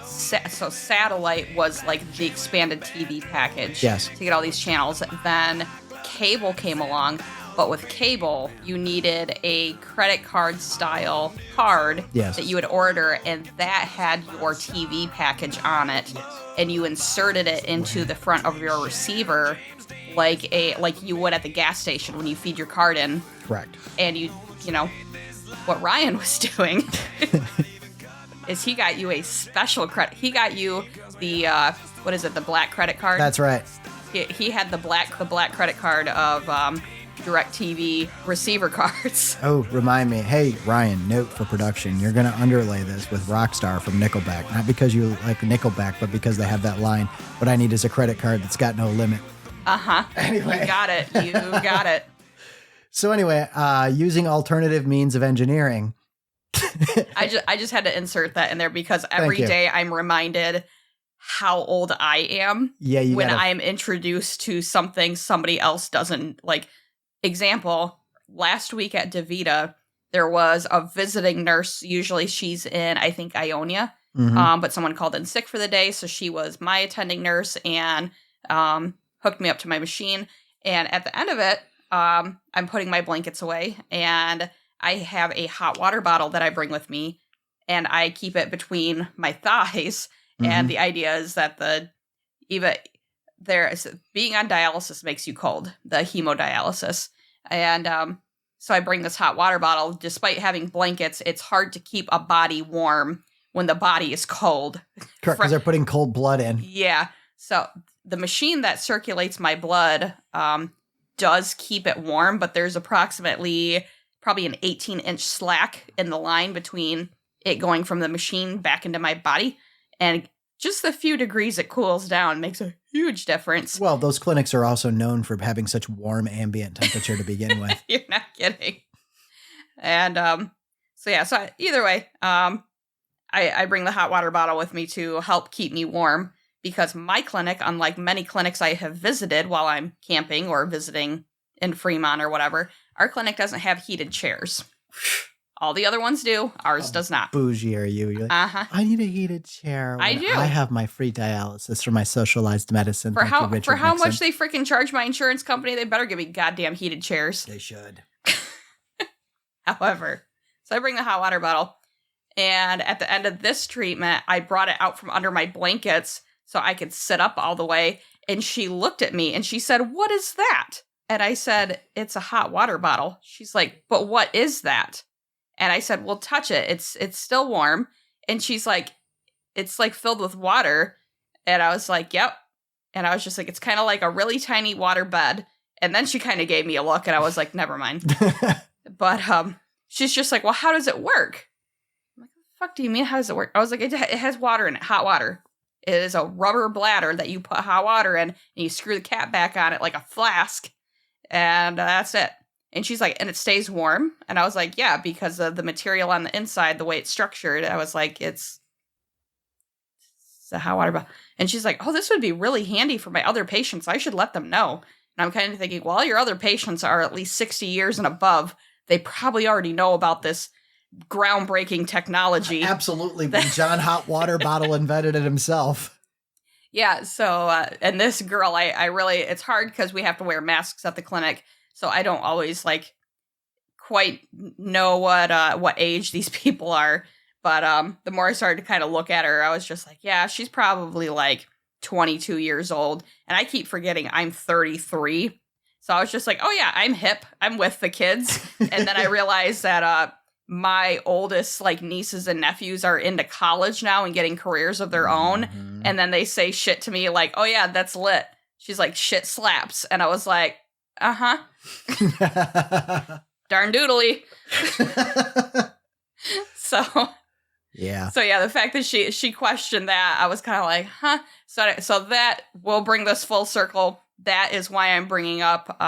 so satellite was like the expanded TV package. Yes. To get all these channels. Then cable came along. But with cable, you needed a credit card style card that you would order, and that had your TV package on it. Yes. And you inserted it into the front of your receiver like you would at the gas station when you feed your card in. Correct. And what Ryan was doing is he got you a special credit. He got you the the black credit card. That's right. He had the black credit card of DirecTV receiver cards. Oh, remind me. Hey, Ryan, note for production. You're going to underlay this with Rockstar from Nickelback. Not because you like Nickelback, but because they have that line, what I need is a credit card that's got no limit. Anyway. You got it. So anyway, using alternative means of engineering. I just had to insert that in there because every day I'm reminded how old I am when I'm introduced to something somebody else doesn't like. Example, last week at DeVita, there was a visiting nurse. Usually she's in, I think, Ionia, but someone called in sick for the day. So she was my attending nurse and hooked me up to my machine. And at the end of it, I'm putting my blankets away and I have a hot water bottle that I bring with me and I keep it between my thighs. And the idea is that being on dialysis makes you cold, the hemodialysis. And so I bring this hot water bottle. Despite having blankets, it's hard to keep a body warm when the body is cold. Correct, because they're putting cold blood in. Yeah. So the machine that circulates my blood does keep it warm, but there's probably an 18-inch slack in the line between it going from the machine back into my body. And just the few degrees it cools down makes a huge difference. Well, those clinics are also known for having such warm ambient temperature to begin with. You're not kidding. And so either way, I bring the hot water bottle with me to help keep me warm because my clinic, unlike many clinics I have visited while I'm camping or visiting in Fremont or whatever, our clinic doesn't have heated chairs. All the other ones do. Ours does not. Bougie are you? You're like, I need a heated chair. I do. I have my free dialysis for my socialized medicine. For how much they freaking charge my insurance company, they better give me goddamn heated chairs. They should. However, so I bring the hot water bottle. And at the end of this treatment, I brought it out from under my blankets so I could sit up all the way. And she looked at me and she said, "What is that?" And I said, "It's a hot water bottle." She's like, "But what is that?" And I said, "Well, touch it. It's still warm." And she's like, "It's like filled with water." And I was like, "Yep." And I was just like, "It's kind of like a really tiny water bed." And then she kind of gave me a look and I was like, "Never mind." But she's just like, "Well, how does it work?" I'm like, "What the fuck do you mean? How does it work?" I was like, it has water in it, hot water. It is a rubber bladder that you put hot water in and you screw the cap back on it like a flask. And that's it. And she's like, "And it stays warm?" And I was like, "Yeah, because of the material on the inside, the way it's structured." I was like, it's a hot water bottle. And she's like, "Oh, this would be really handy for my other patients. I should let them know." And I'm kind of thinking, well, your other patients are at least 60 years and above. They probably already know about this groundbreaking technology. Absolutely. John Hot Water Bottle invented it himself. Yeah. So, and this girl, I really, it's hard because we have to wear masks at the clinic. So I don't always quite know what age these people are. But the more I started to kind of look at her, I was just like, yeah, she's probably 22 years old. And I keep forgetting I'm 33. So I was just like, oh yeah, I'm hip. I'm with the kids. And then I realized that my oldest nieces and nephews are into college now and getting careers of their own. And then they say shit to me like, "Oh yeah, that's lit." She's like, shit slaps. And I was like, uh-huh. Darn doodly. So yeah. So yeah, the fact that she questioned that, I was kind of like, huh. So that will bring this full circle. That is why I'm bringing up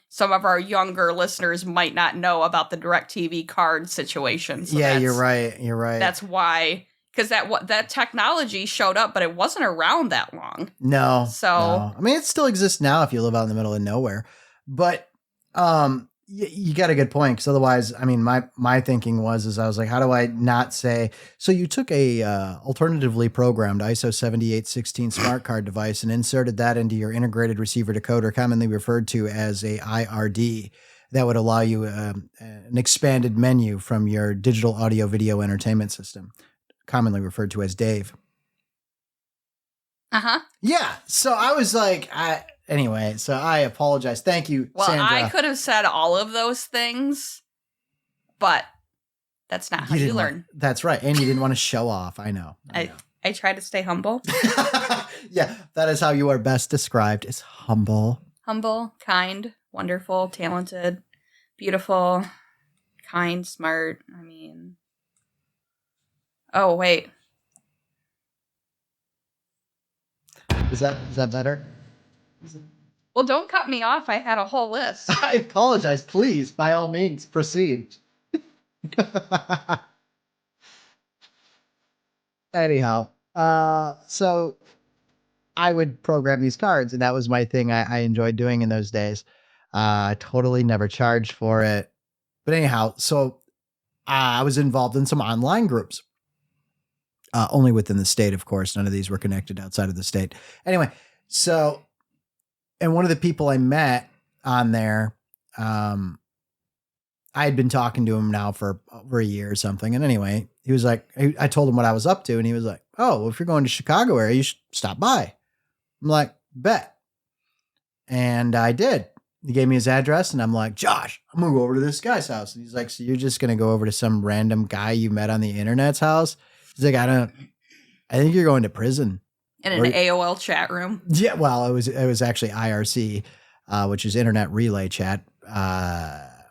some of our younger listeners might not know about the DirecTV card situation. So yeah, you're right. You're right. That's why, because that technology showed up, but it wasn't around that long. No. So no. I mean, it still exists now if you live out in the middle of nowhere. But you got a good point, because otherwise, I mean, my thinking was I was like, how do I not say? So you took a alternatively programmed ISO 7816 smart card device and inserted that into your integrated receiver decoder, commonly referred to as a IRD, that would allow you an expanded menu from your digital audio video entertainment system, commonly referred to as Dave. Uh-huh. Yeah. So I was like, anyway, so I apologize. Thank you, well, Sandra. I could have said all of those things, but that's not how you learn. That's right. And you didn't want to show off. I know. I try to stay humble. Yeah, that is how you are best described, is humble. Humble, kind, wonderful, talented, beautiful, kind, smart. I mean, oh, wait. Is that better? Well, don't cut me off. I had a whole list. I apologize. Please, by all means, proceed. Anyhow, so I would program these cards, and that was my thing I enjoyed doing in those days. I totally never charged for it. But anyhow, so I was involved in some online groups. Only within the state, of course. None of these were connected outside of the state. Anyway, so, and one of the people I met on there, I had been talking to him now for over a year or something. And anyway, he was like, I told him what I was up to, and he was like, oh, well, if you're going to Chicago area, you should stop by. I'm like, bet. And I did. He gave me his address, and I'm like, Josh, I'm going to go over to this guy's house. And he's like, so you're just going to go over to some random guy you met on the internet's house? He's like, I think you're going to prison. In an AOL chat room. Yeah, well, it was actually IRC, which is Internet Relay Chat,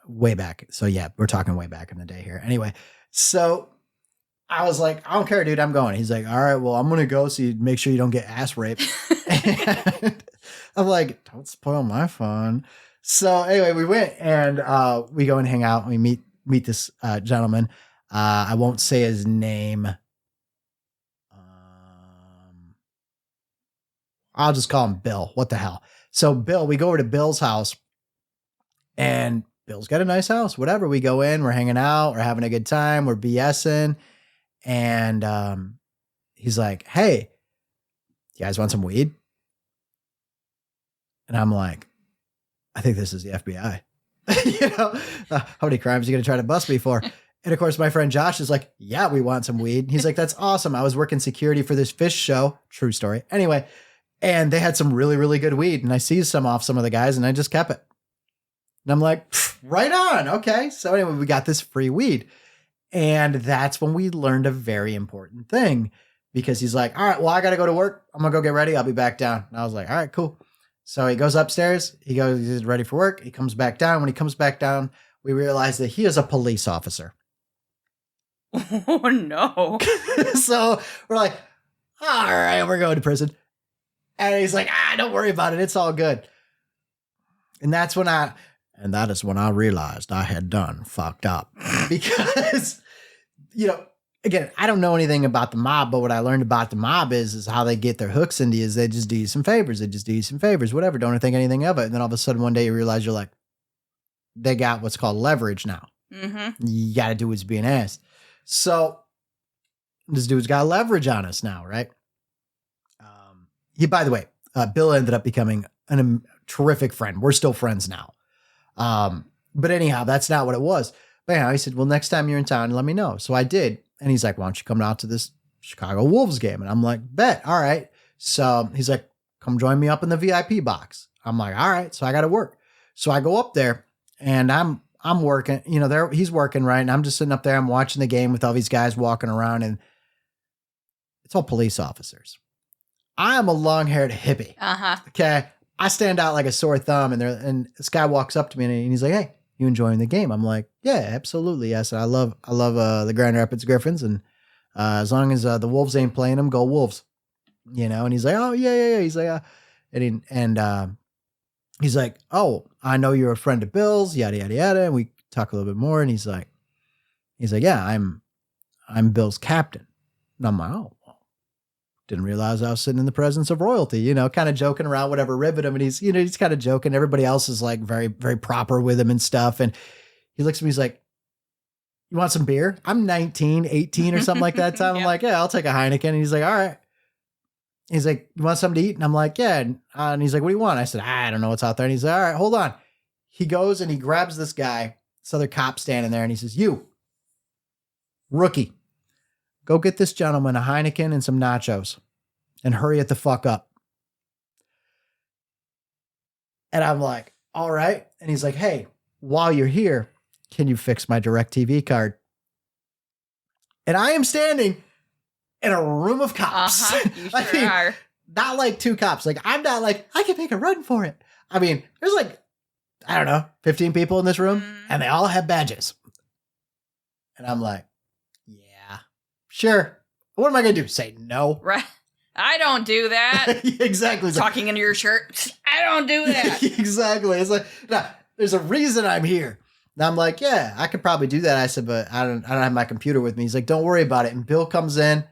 way back. So yeah, we're talking way back in the day here. Anyway, so I was like, I don't care, dude, I'm going. He's like, all right, well, I'm going to go so you make sure you don't get ass raped. And I'm like, don't spoil my fun. So anyway, we went and we go and hang out, and we meet this gentleman. I won't say his name. I'll just call him Bill. What the hell? So Bill, we go over to Bill's house, and Bill's got a nice house. Whatever. We go in, we're hanging out, we're having a good time, we're BSing. And he's like, hey, you guys want some weed? And I'm like, I think this is the FBI. How many crimes are you going to try to bust me for? And of course, my friend Josh is like, yeah, we want some weed. He's like, that's awesome. I was working security for this fish show. True story. Anyway, and they had some really, really good weed. And I seized some off some of the guys, and I just kept it. And I'm like, right on. Okay. So anyway, we got this free weed. And that's when we learned a very important thing, because he's like, all right, well, I got to go to work. I'm going to go get ready. I'll be back down. And I was like, all right, cool. So he goes upstairs. He's ready for work. He comes back down. When he comes back down, we realize that he is a police officer. Oh, no. So we're like, all right, we're going to prison. And he's like, don't worry about it. It's all good. And that is when I realized I had done fucked up. Because, again, I don't know anything about the mob, but what I learned about the mob is how they get their hooks into you is they just do you some favors. They just do you some favors, whatever. Don't think anything of it. And then all of a sudden one day you realize you're like, they got what's called leverage now. Mm-hmm. You got to do what's being asked. So this dude's got leverage on us now, right? By the way, Bill ended up becoming a terrific friend. We're still friends now. But anyhow, that's not what it was. But anyhow, he said, well, next time you're in town, let me know. So I did. And he's like, why don't you come out to this Chicago Wolves game? And I'm like, bet. All right. So he's like, come join me up in the VIP box. I'm like, all right. So I got to work. So I go up there, and I'm working, he's working, right? And I'm just sitting up there. I'm watching the game with all these guys walking around, and it's all police officers. I am a long-haired hippie. Uh-huh. Okay. I stand out like a sore thumb, and this guy walks up to me and he's like, "Hey, you enjoying the game?" I'm like, "Yeah, absolutely." Yes, I love the Grand Rapids Griffins, and as long as the Wolves ain't playing them, go Wolves. And he's like, "Oh yeah." He's like, he's like, "Oh, I know you're a friend of Bill's, yada yada yada." And we talk a little bit more, and he's like, "Yeah, I'm Bill's captain." And I'm like, "Oh, well, didn't realize I was sitting in the presence of royalty," kind of joking around, whatever, ribbing him. And he's kind of joking. Everybody else is like very, very proper with him and stuff. And he looks at me, he's like, "You want some beer?" I'm 19, 18 or something like that time. I'm like, "Yeah, I'll take a Heineken." And he's like, "All right." He's like, "You want something to eat?" And I'm like, "Yeah." And he's like, "What do you want?" I said, "I don't know what's out there." And he's like, "All right, hold on." He goes and he grabs this guy, this other cop standing there, and he says, "You, rookie, go get this gentleman a Heineken and some nachos and hurry it the fuck up." And I'm like, "All right." And he's like, "Hey, while you're here, can you fix my DirecTV card?" And I am standing in a room of cops. You sure are. Not like two cops. Like, I'm not like, I can make a run for it. I mean, there's like, I don't know, 15 people in this room, and they all have badges. And I'm like, yeah, sure. What am I going to do? Say no? Right. I don't do that. Exactly. It's talking into your shirt. I don't do that. Exactly. It's like, no, there's a reason I'm here. And I'm like, yeah, I could probably do that. I said, but I don't have my computer with me. He's like, "Don't worry about it." And Bill comes in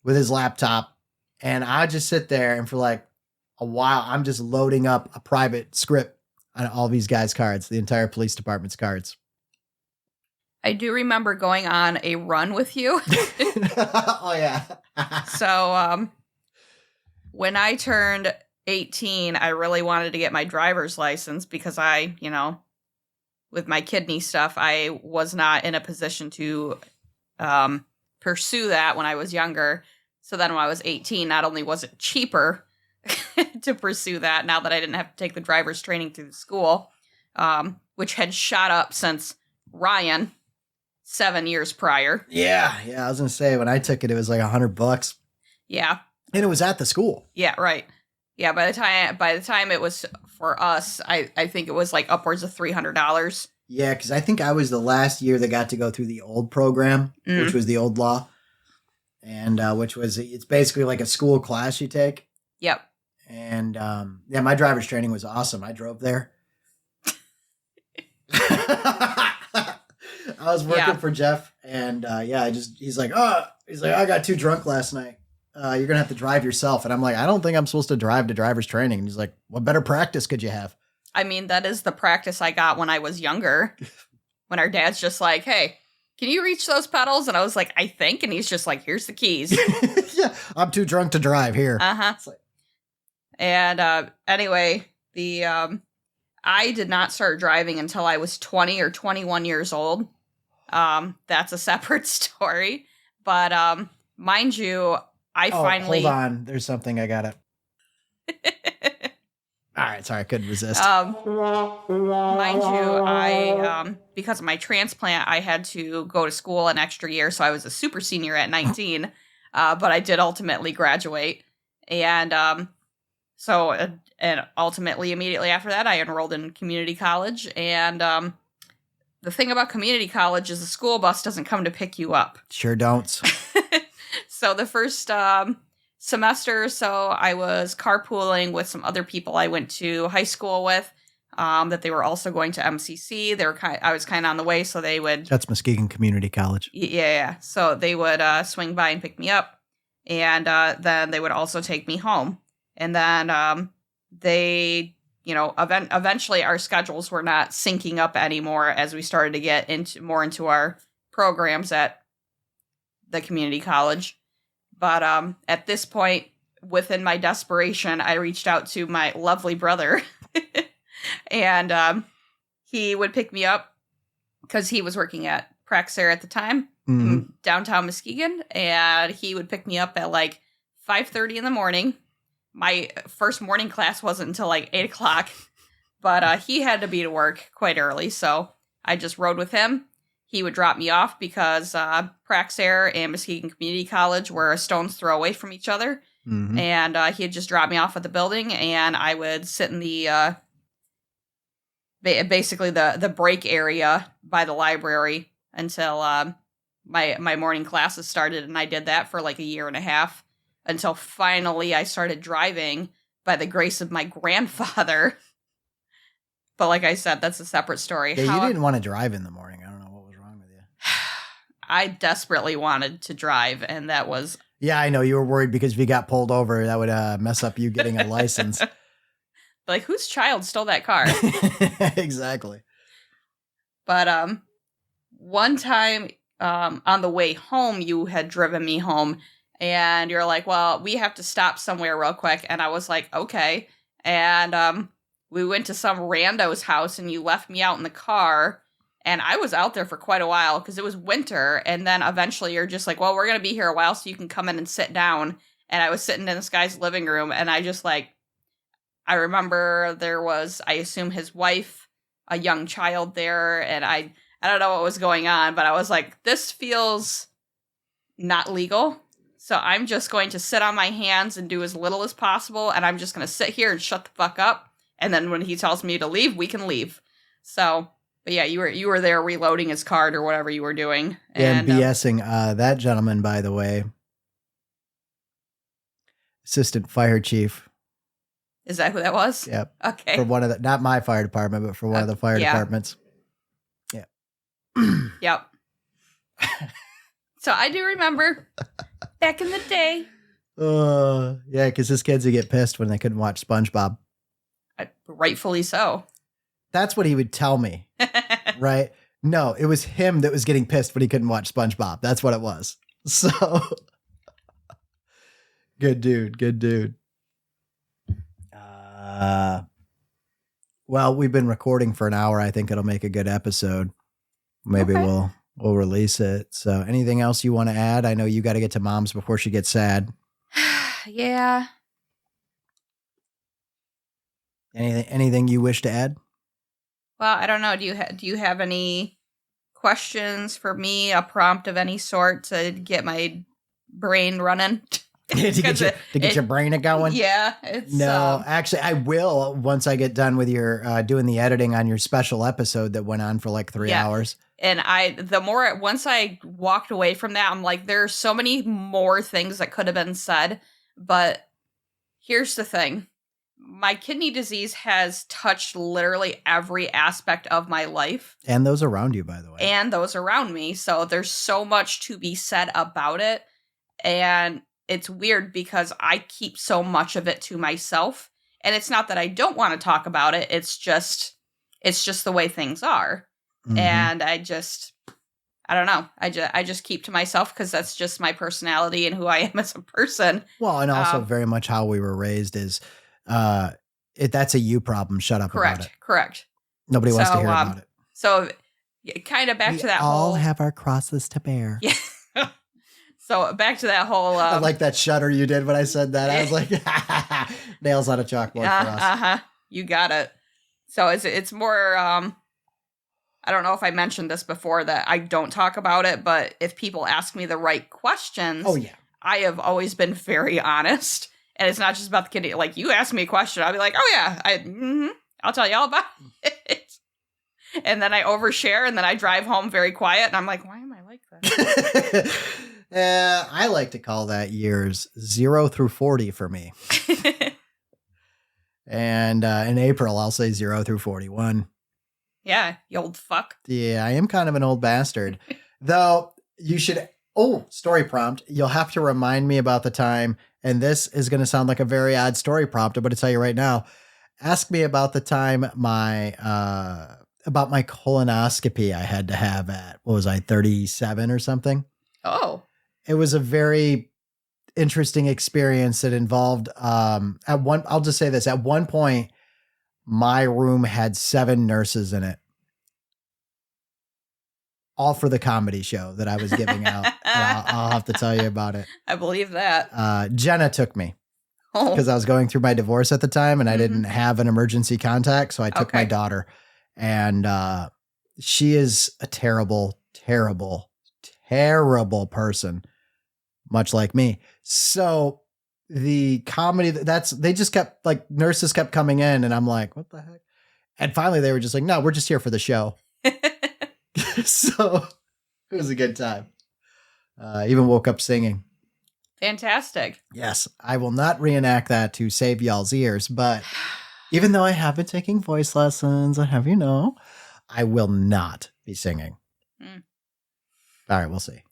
with his laptop, and I just sit there, and for like a while, I'm just loading up a private script on all these guys' cards, the entire police department's cards. I do remember going on a run with you. Oh, yeah. So, when I turned 18, I really wanted to get my driver's license because I, with my kidney stuff, I was not in a position to pursue that when I was younger. So then when I was 18, not only was it cheaper to pursue that now that I didn't have to take the driver's training through the school, which had shot up since Ryan 7 years prior. Yeah. I was going to say, when I took it, it was like $100. Yeah. And it was at the school. Yeah, right. Yeah, by the time it was for us, I think it was like upwards of $300. Yeah, because I think I was the last year that got to go through the old program, which was the old law, and it's basically like a school class you take. Yep. And yeah, my driver's training was awesome. I drove there. I was working for Jeff, and he's like, "I got too drunk last night. You're gonna have to drive yourself." And I'm like, "I don't think I'm supposed to drive to driver's training." And he's like, "What better practice could you have?" I mean, that is the practice I got when I was younger. When our dad's just like, "Hey, can you reach those pedals?" And I was like, "I think." And he's just like, "Here's the keys." Yeah, I'm too drunk to drive here. Like, and anyway, I did not start driving until I was 20 or 21 years old. That's a separate story. But mind you, finally... Hold on. There's something I got it. All right. Sorry, I couldn't resist. Mind you, I because of my transplant, I had to go to school an extra year, so I was a super senior at 19. But I did ultimately graduate. And ultimately, immediately after that, I enrolled in community college. And the thing about community college is the school bus doesn't come to pick you up. Sure don't. So the first semester or so, I was carpooling with some other people I went to high school with, that they were also going to MCC. I was kind of on the way, so they would... That's Muskegon Community College. Yeah. So they would swing by and pick me up, and then they would also take me home. And then they, eventually our schedules were not syncing up anymore as we started to get into our programs at the community college. But at this point, within my desperation, I reached out to my lovely brother, and he would pick me up because he was working at Praxair at the time, in downtown Muskegon, and he would pick me up at like 5:30 in the morning. My first morning class wasn't until like 8 o'clock, but he had to be to work quite early, so I just rode with him. He would drop me off because Praxair and Muskegon Community College were a stone's throw away from each other, Mhm. And he'd just drop me off at the building, and I would sit in the basically the break area by the library until my morning classes started, and I did that for like a year and a half until finally I started driving by the grace of my grandfather. But like I said, that's a separate story. Yeah, you didn't want to drive in the morning. I don't know what was wrong with you. I desperately wanted to drive, and that was... Yeah, I know. You were worried because if you got pulled over, that would mess up you getting a license. Like, whose child stole that car? Exactly. But one time on the way home, you had driven me home, and you're like, well, we have to stop somewhere real quick. And I was like, okay. And we went to some rando's house, and you left me out in the car. And I was out there for quite a while because it was winter. And then eventually you're just like, well, we're going to be here a while so you can come in and sit down. And I was sitting in this guy's living room, and I just like, I remember there was, I assume his wife, a young child there. And I don't know what was going on, but I was like, this feels not legal. So I'm just going to sit on my hands and do as little as possible. And I'm just going to sit here and shut the fuck up. And then when he tells me to leave, we can leave. So... But yeah, you were there reloading his card or whatever you were doing. And BSing that gentleman, by the way, assistant fire chief. Is that who that was? Yep. Okay. For one of the, not my fire department, but for one of the fire departments. Yeah. Yep. So I do remember back in the day. Yeah, because his kids would get pissed when they couldn't watch SpongeBob. Rightfully so. That's what he would tell me, right? No, it was him that was getting pissed when he couldn't watch SpongeBob. That's what it was. So, good dude. Well, we've been recording for an hour. I think it'll make a good episode. Maybe we'll release it. So, anything else you want to add? I know you got to get to Mom's before she gets sad. Yeah. Anything you wish to add? Well, I don't know. Do you have any questions for me? A prompt of any sort to get my brain running? to get your brain going? Yeah. No, actually, I will once I get done with your doing the editing on your special episode that went on for like 3 hours. And once I walked away from that, I'm like, there are so many more things that could have been said. But here's the thing. My kidney disease has touched literally every aspect of my life. And those around you, by the way. And those around me. So there's so much to be said about it. And it's weird because I keep so much of it to myself. And it's not that I don't want to talk about it. It's just the way things are. Mm-hmm. And I don't know. I just keep to myself because that's just my personality and who I am as a person. Well, and also very much how we were raised is... that's a you problem. Shut up about it. Correct. Nobody wants to hear about it. So kind of back to that whole... all have our crosses to bear. Yeah. So back to that whole... I like that shudder you did when I said that. I was like, nails on a chalkboard for us. Uh-huh. You got it. So it's more... I don't know if I mentioned this before that I don't talk about it, but if people ask me the right questions... Oh, yeah. I have always been very honest. And it's not just about the kidney. Like, you ask me a question, I'll be like, oh, yeah, I'll tell you all about it. And then I overshare, and then I drive home very quiet, and I'm like, why am I like that? I like to call that years 0 through 40 for me. And in April, I'll say 0 through 41. Yeah, you old fuck. Yeah, I am kind of an old bastard. Though, you should... Oh, story prompt. You'll have to remind me about the time... And this is going to sound like a very odd story prompt. I'm going to tell you right now. Ask me about the time about my colonoscopy I had to have at, 37 or something? Oh. It was a very interesting experience that involved, I'll just say this. At one point, my room had 7 nurses in it. All for the comedy show that I was giving out. I'll have to tell you about it. I believe that. Jenna took me because I was going through my divorce at the time and I didn't have an emergency contact. So I took my daughter, and she is a terrible, terrible, terrible person, much like me. So the comedy they just kept like nurses kept coming in and I'm like, what the heck? And finally they were just like, no, we're just here for the show. So it was a good time. Even woke up singing. Fantastic. Yes, I will not reenact that to save y'all's ears, but even though I have been taking voice lessons, I have, I will not be singing. All right, we'll see.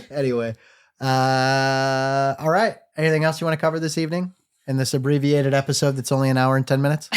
Anyway, all right. Anything else you want to cover this evening in this abbreviated episode that's only an hour and 10 minutes?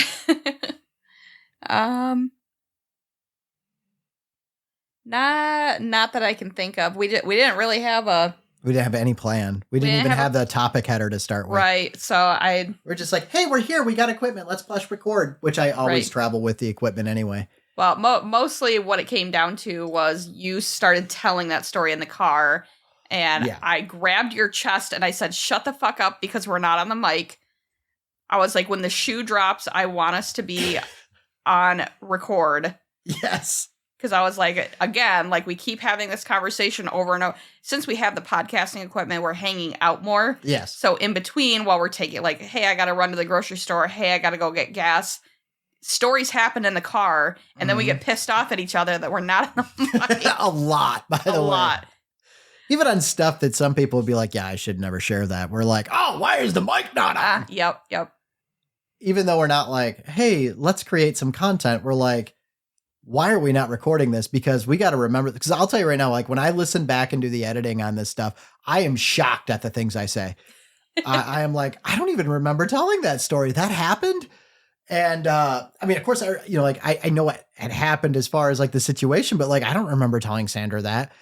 Not that I can think of. We didn't really have we didn't have any plan. We didn't even have the topic header to start with. Right. So we're just like, hey, we're here. We got equipment. Let's push record, which I always travel with the equipment anyway. Well, mostly what it came down to was you started telling that story in the car, and I grabbed your chest and I said, shut the fuck up because we're not on the mic. I was like, when the shoe drops, I want us to be on record. Yes. Because I was like, again, like we keep having this conversation over and over. Since we have the podcasting equipment, we're hanging out more. Yes. So in between, while we're taking like, hey, I got to run to the grocery store. Hey, I got to go get gas. Stories happen in the car, and then we get pissed off at each other that we're not on the mic. A lot, by the way. A lot. Even on stuff that some people would be like, yeah, I should never share that. We're like, oh, why is the mic not on? Yep. Even though we're not like, hey, let's create some content. We're like, why are we not recording this? Because we got to remember, because I'll tell you right now, like when I listen back and do the editing on this stuff, I am shocked at the things I say. I am like, I don't even remember telling that story. That happened. And, I mean, of course, I know what had happened as far as like the situation, but like, I don't remember telling Sandra that.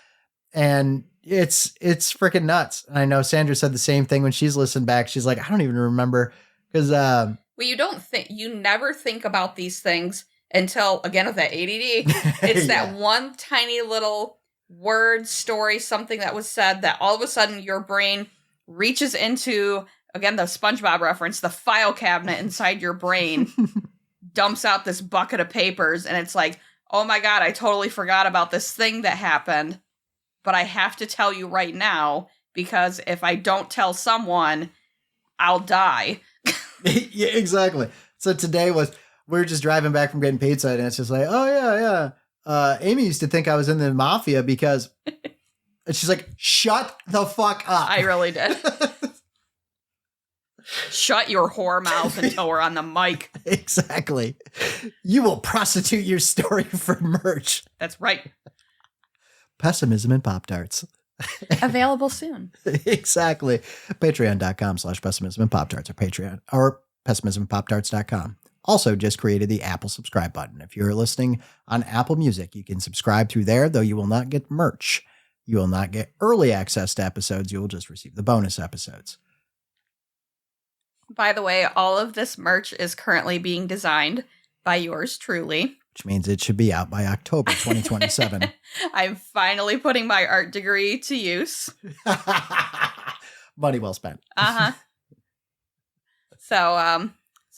And it's freaking nuts. And I know Sandra said the same thing when she's listened back. She's like, I don't even remember. Cause, well, you never think about these things until, again, with that ADD, it's that one tiny little word, story, something that was said that all of a sudden your brain reaches into, again, the SpongeBob reference, the file cabinet inside your brain, dumps out this bucket of papers, and it's like, oh my God, I totally forgot about this thing that happened, but I have to tell you right now, because if I don't tell someone, I'll die. Yeah, exactly. So today we were just driving back from getting pizza, and it's just like, oh, yeah. Amy used to think I was in the mafia because and she's like, shut the fuck up. I really did. Shut your whore mouth until we're on the mic. Exactly. You will prostitute your story for merch. That's right. Pessimism and Pop-Tarts. Available soon. Exactly. Patreon.com/pessimism and Pop-Tarts or Patreon or pessimismandpoptarts.com. Also just created the Apple subscribe button. If you're listening on Apple Music, you can subscribe through there, though you will not get merch. You will not get early access to episodes. You will just receive the bonus episodes. By the way, all of this merch is currently being designed by yours truly. Which means it should be out by October 2027. I'm finally putting my art degree to use. Money well spent. Uh-huh. So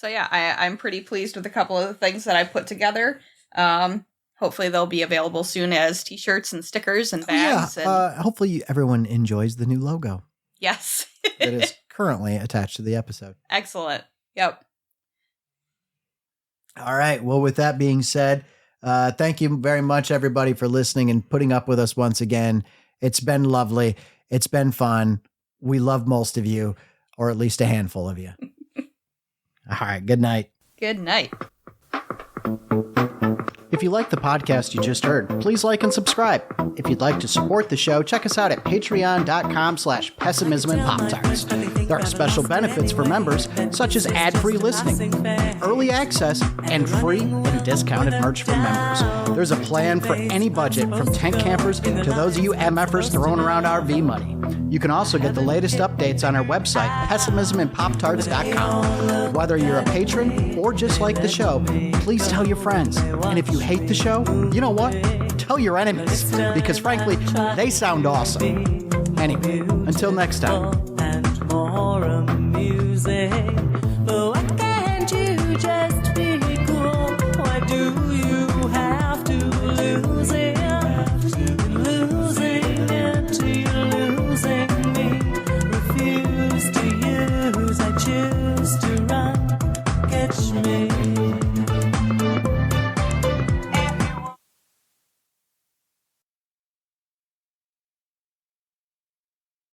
yeah, I'm pretty pleased with a couple of the things that I put together. Hopefully they'll be available soon as t-shirts and stickers and bags. Hopefully everyone enjoys the new logo. Yes. That is currently attached to the episode. Excellent. Yep. All right. Well, with that being said, thank you very much, everybody, for listening and putting up with us once again. It's been lovely. It's been fun. We love most of you, or at least a handful of you. All right. Good night. Good night. If you like the podcast you just heard, please like and subscribe. If you'd like to support the show, check us out at patreon.com/pessimism and Pop-Tarts. There are special benefits for members, such as ad-free listening, early access, and free and discounted merch for members. There's a plan for any budget, from tent campers to those of you MFers throwing around RV money. You can also get the latest updates on our website, pessimismandpoptarts.com. Whether you're a patron or just like the show, please tell your friends. And if you hate the show, you know what? Tell your enemies, because frankly, they sound awesome. Anyway, until next time. And more music, but why can't you just be